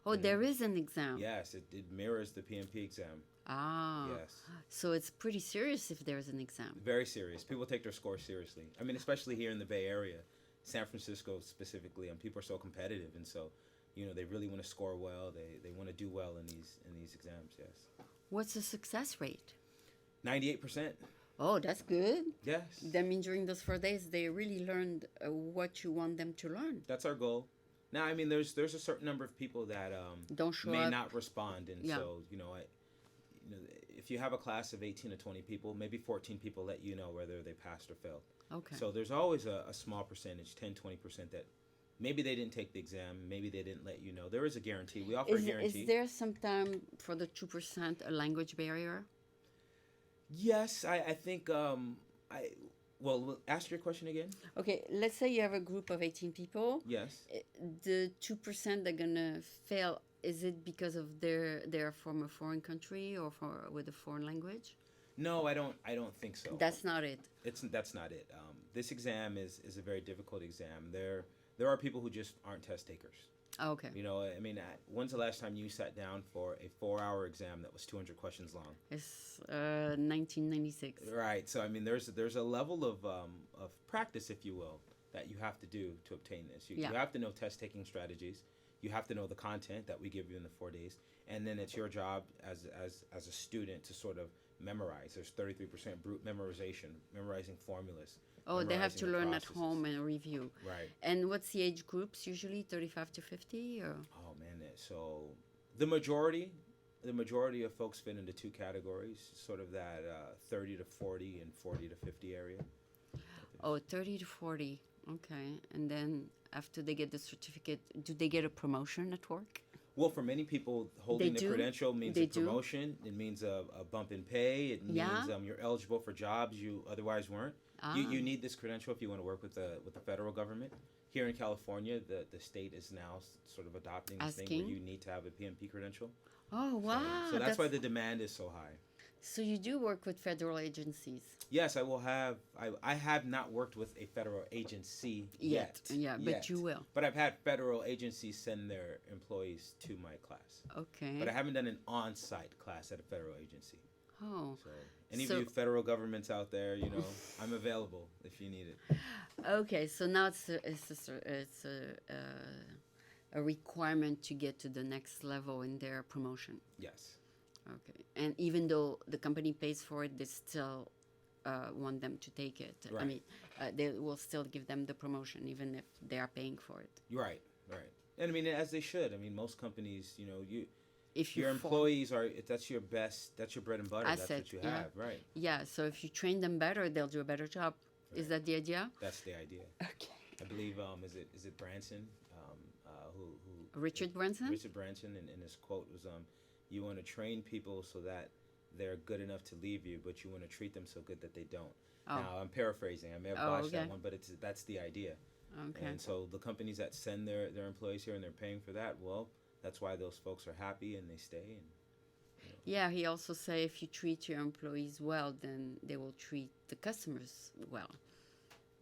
Speaker 1: Oh, there is an exam.
Speaker 2: Yes, it mirrors the PMP exam.
Speaker 1: Ah.
Speaker 2: Yes.
Speaker 1: So it's pretty serious if there's an exam.
Speaker 2: Very serious. People take their score seriously. I mean, especially here in the Bay Area, San Francisco specifically, and people are so competitive, and so, they really want to score well. They want to do well in these exams. Yes.
Speaker 1: What's the success rate?
Speaker 2: 98%.
Speaker 1: Oh, that's good.
Speaker 2: Yes.
Speaker 1: That means during those 4 days, they really learned what you want them to learn.
Speaker 2: That's our goal. Now, I mean, there's a certain number of people that
Speaker 1: Don't show
Speaker 2: may
Speaker 1: up.
Speaker 2: not respond, and
Speaker 1: Yeah.
Speaker 2: so if you have a class of 18 to 20 people, maybe 14 people let you know whether they passed or failed.
Speaker 1: Okay.
Speaker 2: So there's always a small percentage, 10, 20%, that maybe they didn't take the exam, maybe they didn't let you know. There is a guarantee. We offer a guarantee.
Speaker 1: Is there sometime for the 2% a language barrier?
Speaker 2: Yes, I think, ask your question again.
Speaker 1: Okay, let's say you have a group of 18 people.
Speaker 2: Yes.
Speaker 1: The 2% that are gonna fail, is it because of they're from a foreign country or with a foreign language?
Speaker 2: No, I don't think so.
Speaker 1: That's not it.
Speaker 2: That's not it. This exam is a very difficult exam. There are people who just aren't test takers.
Speaker 1: Okay.
Speaker 2: I mean, when's the last time you sat down for a 4-hour exam that was 200 questions long?
Speaker 1: It's 1996.
Speaker 2: Right. So I mean, there's a level of practice, if you will, that you have to do to obtain this. You have to know test taking strategies. You have to know the content that we give you in the 4 days, and then it's your job as a student to sort of memorize. There's 33% brute memorization, memorizing formulas.
Speaker 1: Oh, they have to
Speaker 2: memorizing the
Speaker 1: learn at
Speaker 2: processes.
Speaker 1: home and review.
Speaker 2: Right.
Speaker 1: And what's the age groups usually? 35 to 50 or?
Speaker 2: Oh man, so the majority of folks fit into two categories, sort of that 30 to 40 and 40 to 50 area.
Speaker 1: Oh, 30 to 40. Okay. And then after they get the certificate, do they get a promotion at work?
Speaker 2: Well, for many people, holding
Speaker 1: They
Speaker 2: the
Speaker 1: do?
Speaker 2: credential means
Speaker 1: They
Speaker 2: a
Speaker 1: do?
Speaker 2: promotion. It means a bump in pay. It means
Speaker 1: Yeah.
Speaker 2: You're eligible for jobs you otherwise weren't.
Speaker 1: Ah.
Speaker 2: You need this credential if you want to work with the federal government. Here in California, the state is now sort of adopting this thing
Speaker 1: Asking?
Speaker 2: where you need to have a PMP credential.
Speaker 1: Oh, wow.
Speaker 2: So that's why the demand is so high.
Speaker 1: So you do work with federal agencies?
Speaker 2: Yes, I will have. I have not worked with a federal agency yet.
Speaker 1: Yeah, but you will.
Speaker 2: But I've had federal agencies send their employees to my class.
Speaker 1: Okay.
Speaker 2: But I haven't done an on-site class at a federal agency.
Speaker 1: Oh.
Speaker 2: So any
Speaker 1: So-
Speaker 2: of you federal governments out there, I'm available if you need it.
Speaker 1: Okay, so now it's a requirement to get to the next level in their promotion.
Speaker 2: Yes.
Speaker 1: Okay, and even though the company pays for it, they still want them to take it. I
Speaker 2: Right.
Speaker 1: mean, they will still give them the promotion even if they are paying for it.
Speaker 2: You're right. Right. And I mean, as they should. I mean, most companies,
Speaker 1: If you
Speaker 2: your
Speaker 1: fall-
Speaker 2: employees that's your bread and butter. That's
Speaker 1: Asset,
Speaker 2: what you
Speaker 1: yeah.
Speaker 2: have. Right.
Speaker 1: Yeah, so if you train them better, they'll do a better job. Is
Speaker 2: Right.
Speaker 1: that the idea?
Speaker 2: That's the idea.
Speaker 1: Okay.
Speaker 2: I believe is it Branson who
Speaker 1: Richard Branson?
Speaker 2: Richard Branson in his quote was you want to train people so that they're good enough to leave you, but you want to treat them so good that they don't.
Speaker 1: Oh.
Speaker 2: Now, I'm paraphrasing. I may have
Speaker 1: Oh,
Speaker 2: botched
Speaker 1: okay.
Speaker 2: that one, but that's the idea.
Speaker 1: Okay.
Speaker 2: And so the companies that send their employees here and they're paying for that, well, that's why those folks are happy and they stay. And
Speaker 1: Yeah, he also say if you treat your employees well, then they will treat the customers well.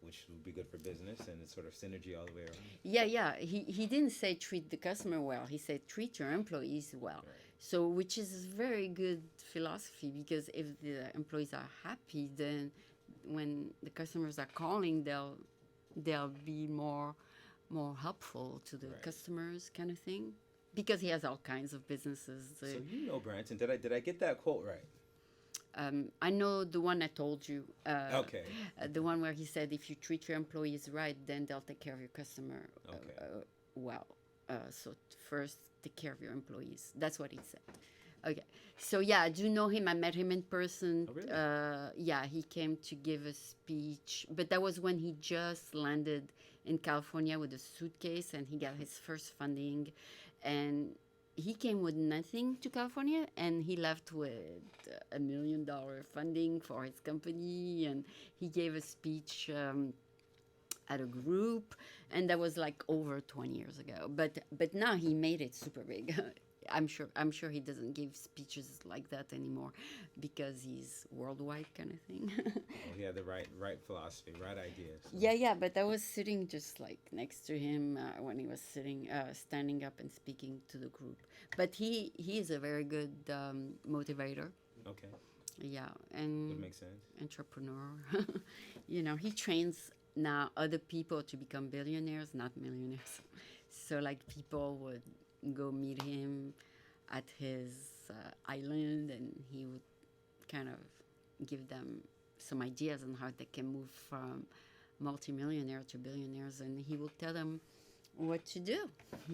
Speaker 2: which would be good for business, and it's sort of synergy all the way around.
Speaker 1: Yeah. He didn't say treat the customer well. He said treat your employees well.
Speaker 2: Right.
Speaker 1: So, which is a very good philosophy, because if the employees are happy, then when the customers are calling, they'll be more helpful to the
Speaker 2: Right.
Speaker 1: customers, kind of thing. Because he has all kinds of businesses.
Speaker 2: So you know, Branson, did I get that quote right?
Speaker 1: I know the one I told you.
Speaker 2: Okay.
Speaker 1: The one where he said, if you treat your employees right, then they'll take care of your customer
Speaker 2: Okay.
Speaker 1: well. So first, take care of your employees. That's what he said. Okay. So yeah, I do know him. I met him in person.
Speaker 2: Oh, really?
Speaker 1: Yeah, he came to give a speech, but that was when he just landed in California with a suitcase, and he got his first funding, and he came with nothing to California, and he left with $1 million funding for his company, and he gave a speech at a group, and that was like over 20 years ago. But now he made it super big. I'm sure he doesn't give speeches like that anymore, because he's worldwide, kind of thing.
Speaker 2: Oh, he had the right philosophy, right ideas.
Speaker 1: Yeah, but I was sitting just like next to him when he was standing up and speaking to the group. But he is a very good motivator.
Speaker 2: Okay.
Speaker 1: Yeah, and
Speaker 2: Would make sense.
Speaker 1: entrepreneur. He trains now other people to become billionaires, not millionaires. So like people would go meet him at his island, and he would kind of give them some ideas on how they can move from multimillionaire to billionaires, and he will tell them what to do.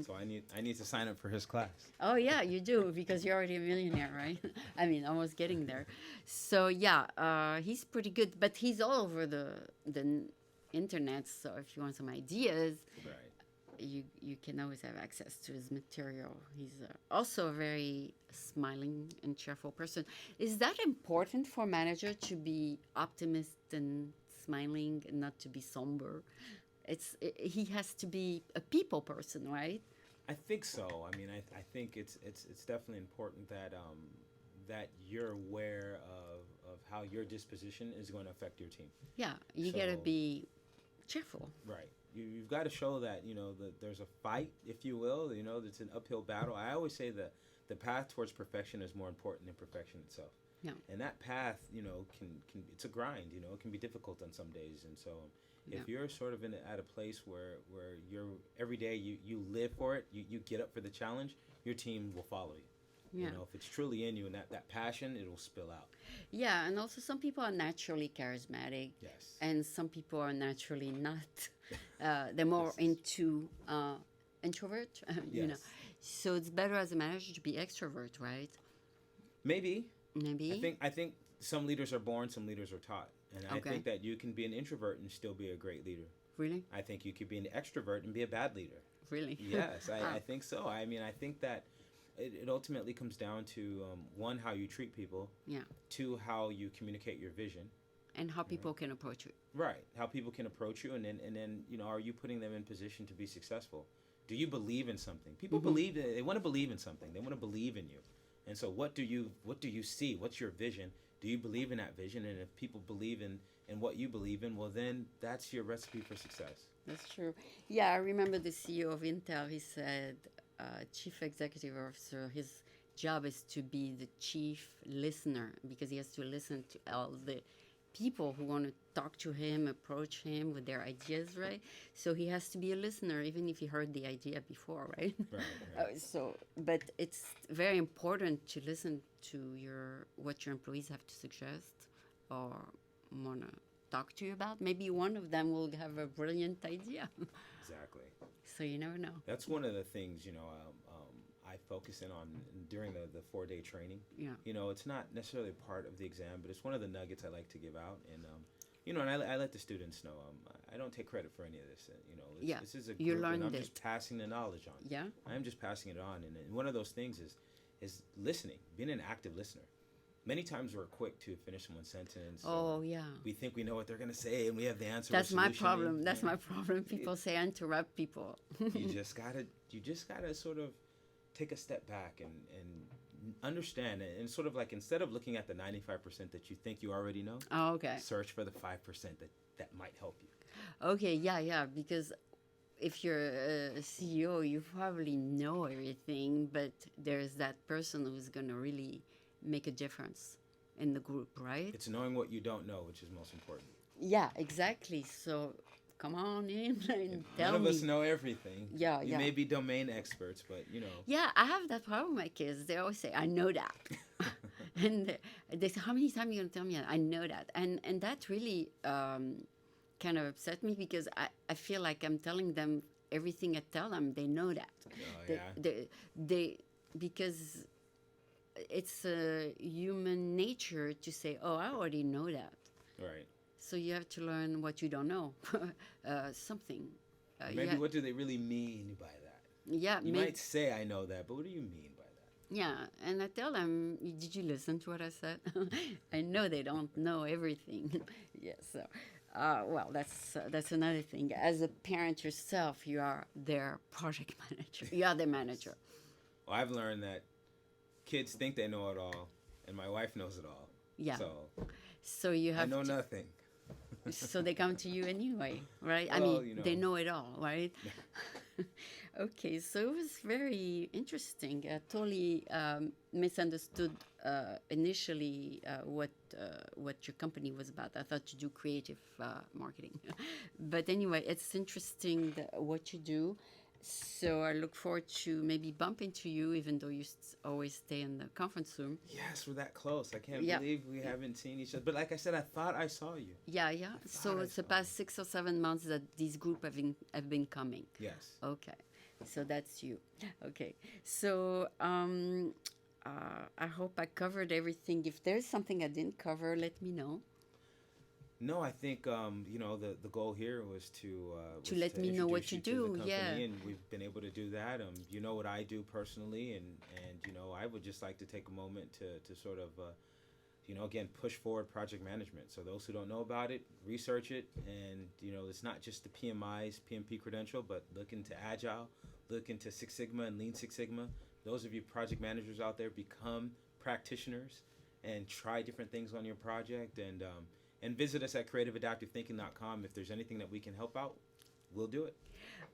Speaker 2: So I need to sign up for his class.
Speaker 1: Oh yeah, you do, because you're already a millionaire, right? I mean, almost getting there. So yeah, he's pretty good, but he's all over the internet. So if you want some ideas,
Speaker 2: Right.
Speaker 1: you can always have access to his material. He's also a very smiling and cheerful person. Is that important for a manager to be optimist and smiling, and not to be somber? He has to be a people person, right?
Speaker 2: I think so. I mean, I think it's definitely important that that you're aware of how your disposition is going to affect your team.
Speaker 1: Yeah, you gotta
Speaker 2: So-
Speaker 1: be cheerful.
Speaker 2: Right. You've got to show that, that there's a fight, if you will. It's an uphill battle. I always say that the path towards perfection is more important than perfection itself.
Speaker 1: Yeah.
Speaker 2: And that path, can it's a grind. It can be difficult on some days. And so, if
Speaker 1: Yeah.
Speaker 2: you're sort of at a place where you're every day you live for it, you get up for the challenge, your team will follow you.
Speaker 1: Yeah.
Speaker 2: If it's truly in you and that passion, it will spill out.
Speaker 1: Yeah, and also some people are naturally charismatic,
Speaker 2: Yes.
Speaker 1: and some people are naturally not. They're more into introvert, you know.
Speaker 2: Yes.
Speaker 1: So it's better as a manager to be extrovert, right?
Speaker 2: Maybe.
Speaker 1: Maybe.
Speaker 2: I think some leaders are born, some leaders are taught. And I
Speaker 1: Okay.
Speaker 2: think that you can be an introvert and still be a great leader.
Speaker 1: Really?
Speaker 2: I think you could be an extrovert and be a bad leader.
Speaker 1: Really?
Speaker 2: Yes, I think so. I mean, I think that it ultimately comes down to one, how you treat people.
Speaker 1: Yeah.
Speaker 2: Two, how you communicate your vision.
Speaker 1: And how people can approach it.
Speaker 2: Right. How people can approach you, and then are you putting them in position to be successful? Do you believe in something? People believe they want to believe in something. They want to believe in you. And so what do you see? What's your vision? Do you believe in that vision? And if people believe in what you believe in, well, then that's your recipe for success.
Speaker 1: That's true. Yeah, I remember the CEO of Intel. He said, chief executive officer, his job is to be the chief listener, because he has to listen to all the people who want to talk to him, approach him with their ideas, right? So he has to be a listener, even if he heard the idea before, right?
Speaker 2: Right.
Speaker 1: But it's very important to listen to what your employees have to suggest or want to talk to you about. Maybe one of them will have a brilliant idea.
Speaker 2: Exactly.
Speaker 1: So you never know.
Speaker 2: That's one of the things, I focus in on during the 4-day training.
Speaker 1: Yeah.
Speaker 2: It's not necessarily part of the exam, but it's one of the nuggets I like to give out. And, and I let the students know I don't take credit for any of this.
Speaker 1: Yeah,
Speaker 2: This is a
Speaker 1: you
Speaker 2: group, and I'm
Speaker 1: learned
Speaker 2: just passing the knowledge on.
Speaker 1: Yeah.
Speaker 2: I'm just passing it on. And one of those things is listening, being an active listener. Many times we're quick to finish someone's sentence.
Speaker 1: Oh, yeah.
Speaker 2: We think we know what they're going to say and we have the answer.
Speaker 1: That's
Speaker 2: or
Speaker 1: my
Speaker 2: solution.
Speaker 1: problem. That's my problem. People say I interrupt people.
Speaker 2: you just gotta sort of take a step back and understand it, and sort of like, instead of looking at the 95% that you think you already know,
Speaker 1: Oh, okay.
Speaker 2: search for the 5% that might help you.
Speaker 1: Okay, yeah, because if you're a CEO, you probably know everything, but there's that person who's going to really make a difference in the group, right?
Speaker 2: It's knowing what you don't know, which is most important.
Speaker 1: Yeah, exactly. So come on in and tell
Speaker 2: None of
Speaker 1: me.
Speaker 2: us know everything.
Speaker 1: Yeah,
Speaker 2: you
Speaker 1: yeah.
Speaker 2: may be domain experts, but
Speaker 1: Yeah, I have that problem with my kids. They always say, I know that. And they say, how many times are you going to tell me that? I know that. And that really kind of upset me, because I feel like I'm telling them everything I tell them. They know that.
Speaker 2: Oh,
Speaker 1: They because it's human nature to say, oh, I already know that.
Speaker 2: right.
Speaker 1: So you have to learn what you don't know, something.
Speaker 2: Maybe what do they really mean by that?
Speaker 1: Yeah,
Speaker 2: You might say, I know that, but what do you mean by that?
Speaker 1: yeah, and I tell them, did you listen to what I said? I know they don't know everything. Yes, so, well, that's another thing. As a parent yourself, you are their project manager. You are their manager.
Speaker 2: Well, I've learned that kids think they know it all, and my wife knows it all.
Speaker 1: Yeah.
Speaker 2: So
Speaker 1: you
Speaker 2: I
Speaker 1: have
Speaker 2: know
Speaker 1: to,
Speaker 2: nothing.
Speaker 1: so they come to you anyway, right? I
Speaker 2: Well,
Speaker 1: mean, they know it all, right? Okay, so it was very interesting. I totally misunderstood initially what your company was about. I thought you do creative marketing, but anyway, it's interesting what you do. So I look forward to maybe bump into you, even though you always stay in the conference room.
Speaker 2: Yes, we're that close. I can't
Speaker 1: Yeah.
Speaker 2: believe we haven't seen each other. But like I said, I thought I saw you.
Speaker 1: Yeah. So it's the past 6 or 7 months that this group have been coming.
Speaker 2: Yes.
Speaker 1: Okay, so that's you. Okay, so I hope I covered everything. If there's something I didn't cover, let me know.
Speaker 2: No, I think the goal here was to
Speaker 1: let me know what
Speaker 2: introduce
Speaker 1: you
Speaker 2: to the
Speaker 1: do,
Speaker 2: company,
Speaker 1: yeah.
Speaker 2: and we've been able to do that. You know what I do personally, and I would just like to take a moment to sort of again, push forward project management. So those who don't know about it, research it, and it's not just the PMI's PMP credential, but look into Agile, look into Six Sigma and Lean Six Sigma. Those of you project managers out there, become practitioners and try different things on your project, and visit us at creativeadaptivethinking.com. If there's anything that we can help out, we'll do it.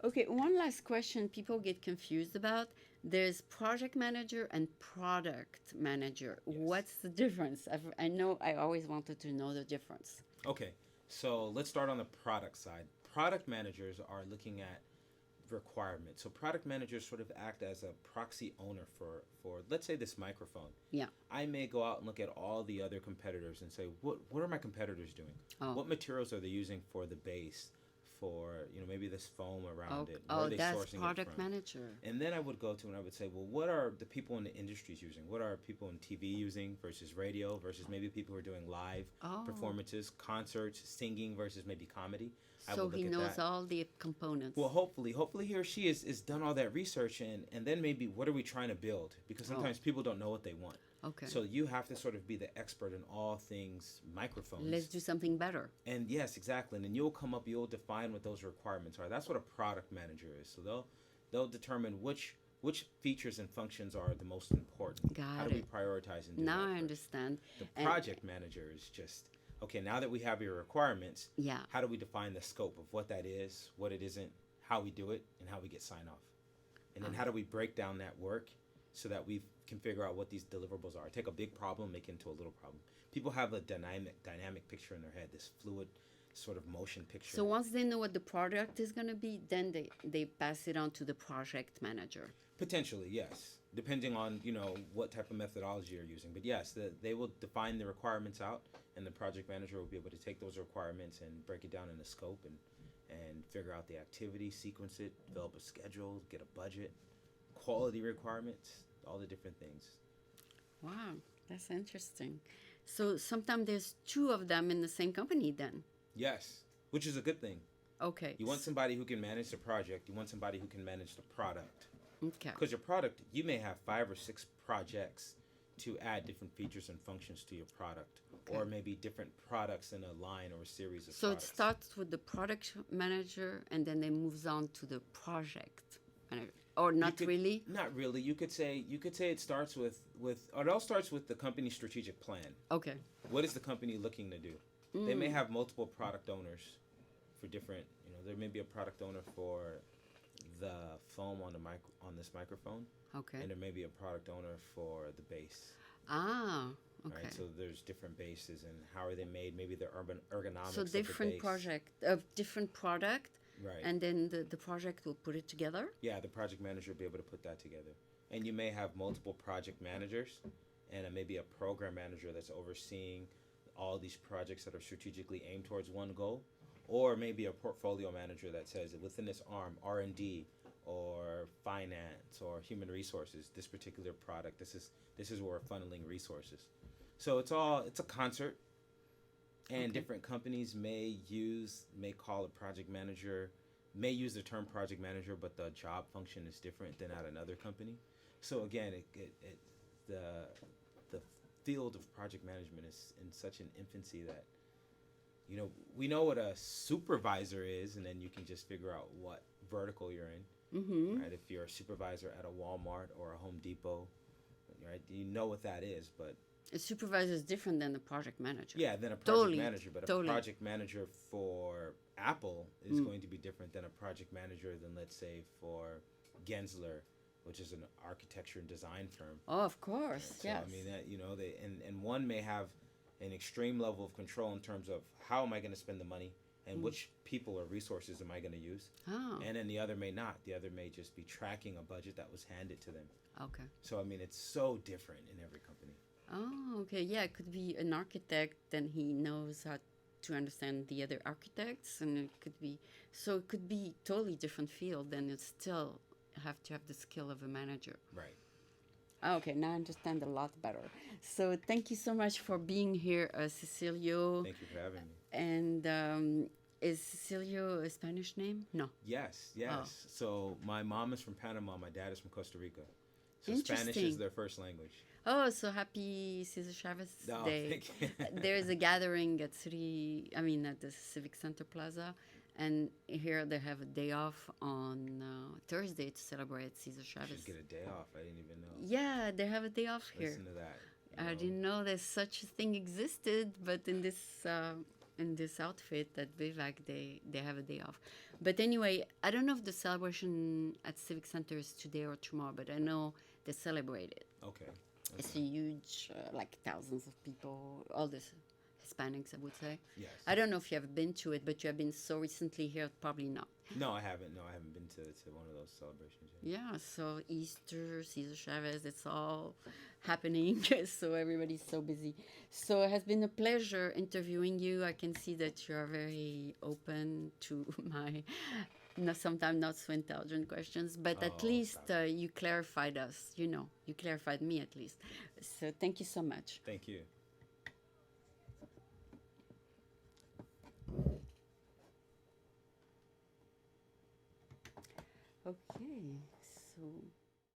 Speaker 1: Okay, one last question people get confused about. There's project manager and product manager.
Speaker 2: Yes.
Speaker 1: What's the difference? I know I always wanted to know the difference.
Speaker 2: Okay, so let's start on the product side. Product managers are looking at requirements. So product managers sort of act as a proxy owner for let's say this microphone.
Speaker 1: Yeah.
Speaker 2: I may go out and look at all the other competitors and say, what are my competitors doing?
Speaker 1: Oh.
Speaker 2: What materials are they using for the base, for maybe this foam around it? Where are they
Speaker 1: that's
Speaker 2: sourcing it
Speaker 1: product
Speaker 2: from?
Speaker 1: manager.
Speaker 2: And then I would go to and I would say, well, what are the people in the industries using? What are people in TV using versus radio versus maybe people who are doing live performances, concerts, singing versus maybe comedy?
Speaker 1: So he knows all the components.
Speaker 2: Well, hopefully he or she is done all that research, and then maybe what are we trying to build? Because sometimes people don't know what they want.
Speaker 1: Okay.
Speaker 2: So you have to sort of be the expert in all things microphones.
Speaker 1: Let's do something better.
Speaker 2: And yes, exactly. And then you'll define what those requirements are. That's what a product manager is. So they'll determine which features and functions are the most important. How do we prioritize and do
Speaker 1: now
Speaker 2: that
Speaker 1: I
Speaker 2: first?
Speaker 1: understand.
Speaker 2: The project manager is just, okay, now that we have your requirements,
Speaker 1: Yeah.
Speaker 2: how do we define the scope of what that is, what it isn't, how we do it, and how we get sign off? And then how do we break down that work so that we can figure out what these deliverables are? Take a big problem, make it into a little problem. People have a dynamic picture in their head, this fluid sort of motion picture.
Speaker 1: So once they know what the product is going to be, then they pass it on to the project manager.
Speaker 2: Potentially, yes, depending on what type of methodology you're using. But yes, they will define the requirements out, and the project manager will be able to take those requirements and break it down in a scope and figure out the activity, sequence it, develop a schedule, get a budget, quality requirements, all the different things.
Speaker 1: Wow, that's interesting. So sometimes there's two of them in the same company then.
Speaker 2: Yes, which is a good thing.
Speaker 1: Okay.
Speaker 2: You want somebody who can manage the project. You want somebody who can manage the product.
Speaker 1: Okay.
Speaker 2: Because your product, you may have 5 or 6 projects to add different features and functions to your product,
Speaker 1: Okay.
Speaker 2: or maybe different products in a line or a series of
Speaker 1: So it
Speaker 2: products.
Speaker 1: starts with the product manager and then it moves on to the project manager. Or
Speaker 2: You
Speaker 1: not
Speaker 2: could-
Speaker 1: really?
Speaker 2: Not really. You could say it starts with or it all starts with the company's strategic plan.
Speaker 1: Okay.
Speaker 2: What is the company looking to do? They may have multiple product owners for different. There may be a product owner for the foam on on this microphone,
Speaker 1: Okay.
Speaker 2: and there may be a product owner for the bass.
Speaker 1: Ah, okay.
Speaker 2: Right, so there's different bases and how are they made? Maybe the urban ergonomics.
Speaker 1: So
Speaker 2: of the
Speaker 1: different
Speaker 2: bass.
Speaker 1: project of different product,
Speaker 2: Right.
Speaker 1: and then the project will put it together.
Speaker 2: Yeah, the project manager will be able to put that together. And you may have multiple project managers and maybe a program manager that's overseeing all these projects that are strategically aimed towards one goal, or maybe a portfolio manager that says within this arm, R&D or finance or human resources, this particular product, this is where we're funneling resources. So it's a concert. And
Speaker 1: Okay.
Speaker 2: different companies may call a project manager, may use the term project manager, but the job function is different than at another company. So again, the field of project management is in such an infancy that we know what a supervisor is, and then you can just figure out what vertical you're in.
Speaker 1: Mm-hmm.
Speaker 2: Right? If you're a supervisor at a Walmart or a Home Depot, right? You know what that is, but
Speaker 1: A supervisor is different than the project manager.
Speaker 2: yeah, than a project
Speaker 1: Totally,
Speaker 2: manager, but
Speaker 1: totally.
Speaker 2: a project manager for Apple is going to be different than a project manager than, let's say, for Gensler, which is an architecture and design firm.
Speaker 1: Oh, of course.
Speaker 2: So
Speaker 1: Yes.
Speaker 2: I mean that they and one may have an extreme level of control in terms of how am I going to spend the money and which people or resources am I going to use,
Speaker 1: Oh,
Speaker 2: and then the other may not. The other may just be tracking a budget that was handed to them.
Speaker 1: okay.
Speaker 2: So I mean it's so different in every company.
Speaker 1: Oh, okay. Yeah, it could be an architect, then he knows how to understand the other architects, and it could be totally different field, then it still have to have the skill of a manager.
Speaker 2: Right.
Speaker 1: Okay, now I understand a lot better. So thank you so much for being here, Cecilio.
Speaker 2: Thank you for having me.
Speaker 1: And is Cecilio a Spanish name? No.
Speaker 2: Yes.
Speaker 1: Oh.
Speaker 2: So my mom is from Panama. My dad is from Costa Rica. So Spanish
Speaker 1: Interesting.
Speaker 2: is their first language.
Speaker 1: Oh, so happy Cesar Chavez
Speaker 2: No,
Speaker 1: Day.
Speaker 2: thank you.
Speaker 1: There is a gathering at at the Civic Center Plaza, and here they have a day off on Thursday to celebrate Cesar Chavez.
Speaker 2: Should get a day off. I didn't even know.
Speaker 1: Yeah, they have a day off here.
Speaker 2: Listen to that.
Speaker 1: I didn't know there's such a thing existed, but in this outfit at Vivac, they have a day off. But anyway, I don't know if the celebration at Civic Center is today or tomorrow, but I know they celebrate it.
Speaker 2: Okay.
Speaker 1: It's a huge, like thousands of people, all the Hispanics, I would say.
Speaker 2: Yes.
Speaker 1: I don't know if you have been to it, but you have been so recently here, probably not.
Speaker 2: No, I haven't. No, I haven't been to one of those celebrations yet.
Speaker 1: Yeah, so Easter, Cesar Chavez, it's all happening. So everybody's so busy. So it has been a pleasure interviewing you. I can see that you are very open to my sometimes not so intelligent questions, but at
Speaker 2: Oh,
Speaker 1: least
Speaker 2: stop
Speaker 1: you clarified us. You clarified me at least. So thank you so much.
Speaker 2: Thank you.
Speaker 1: Okay, so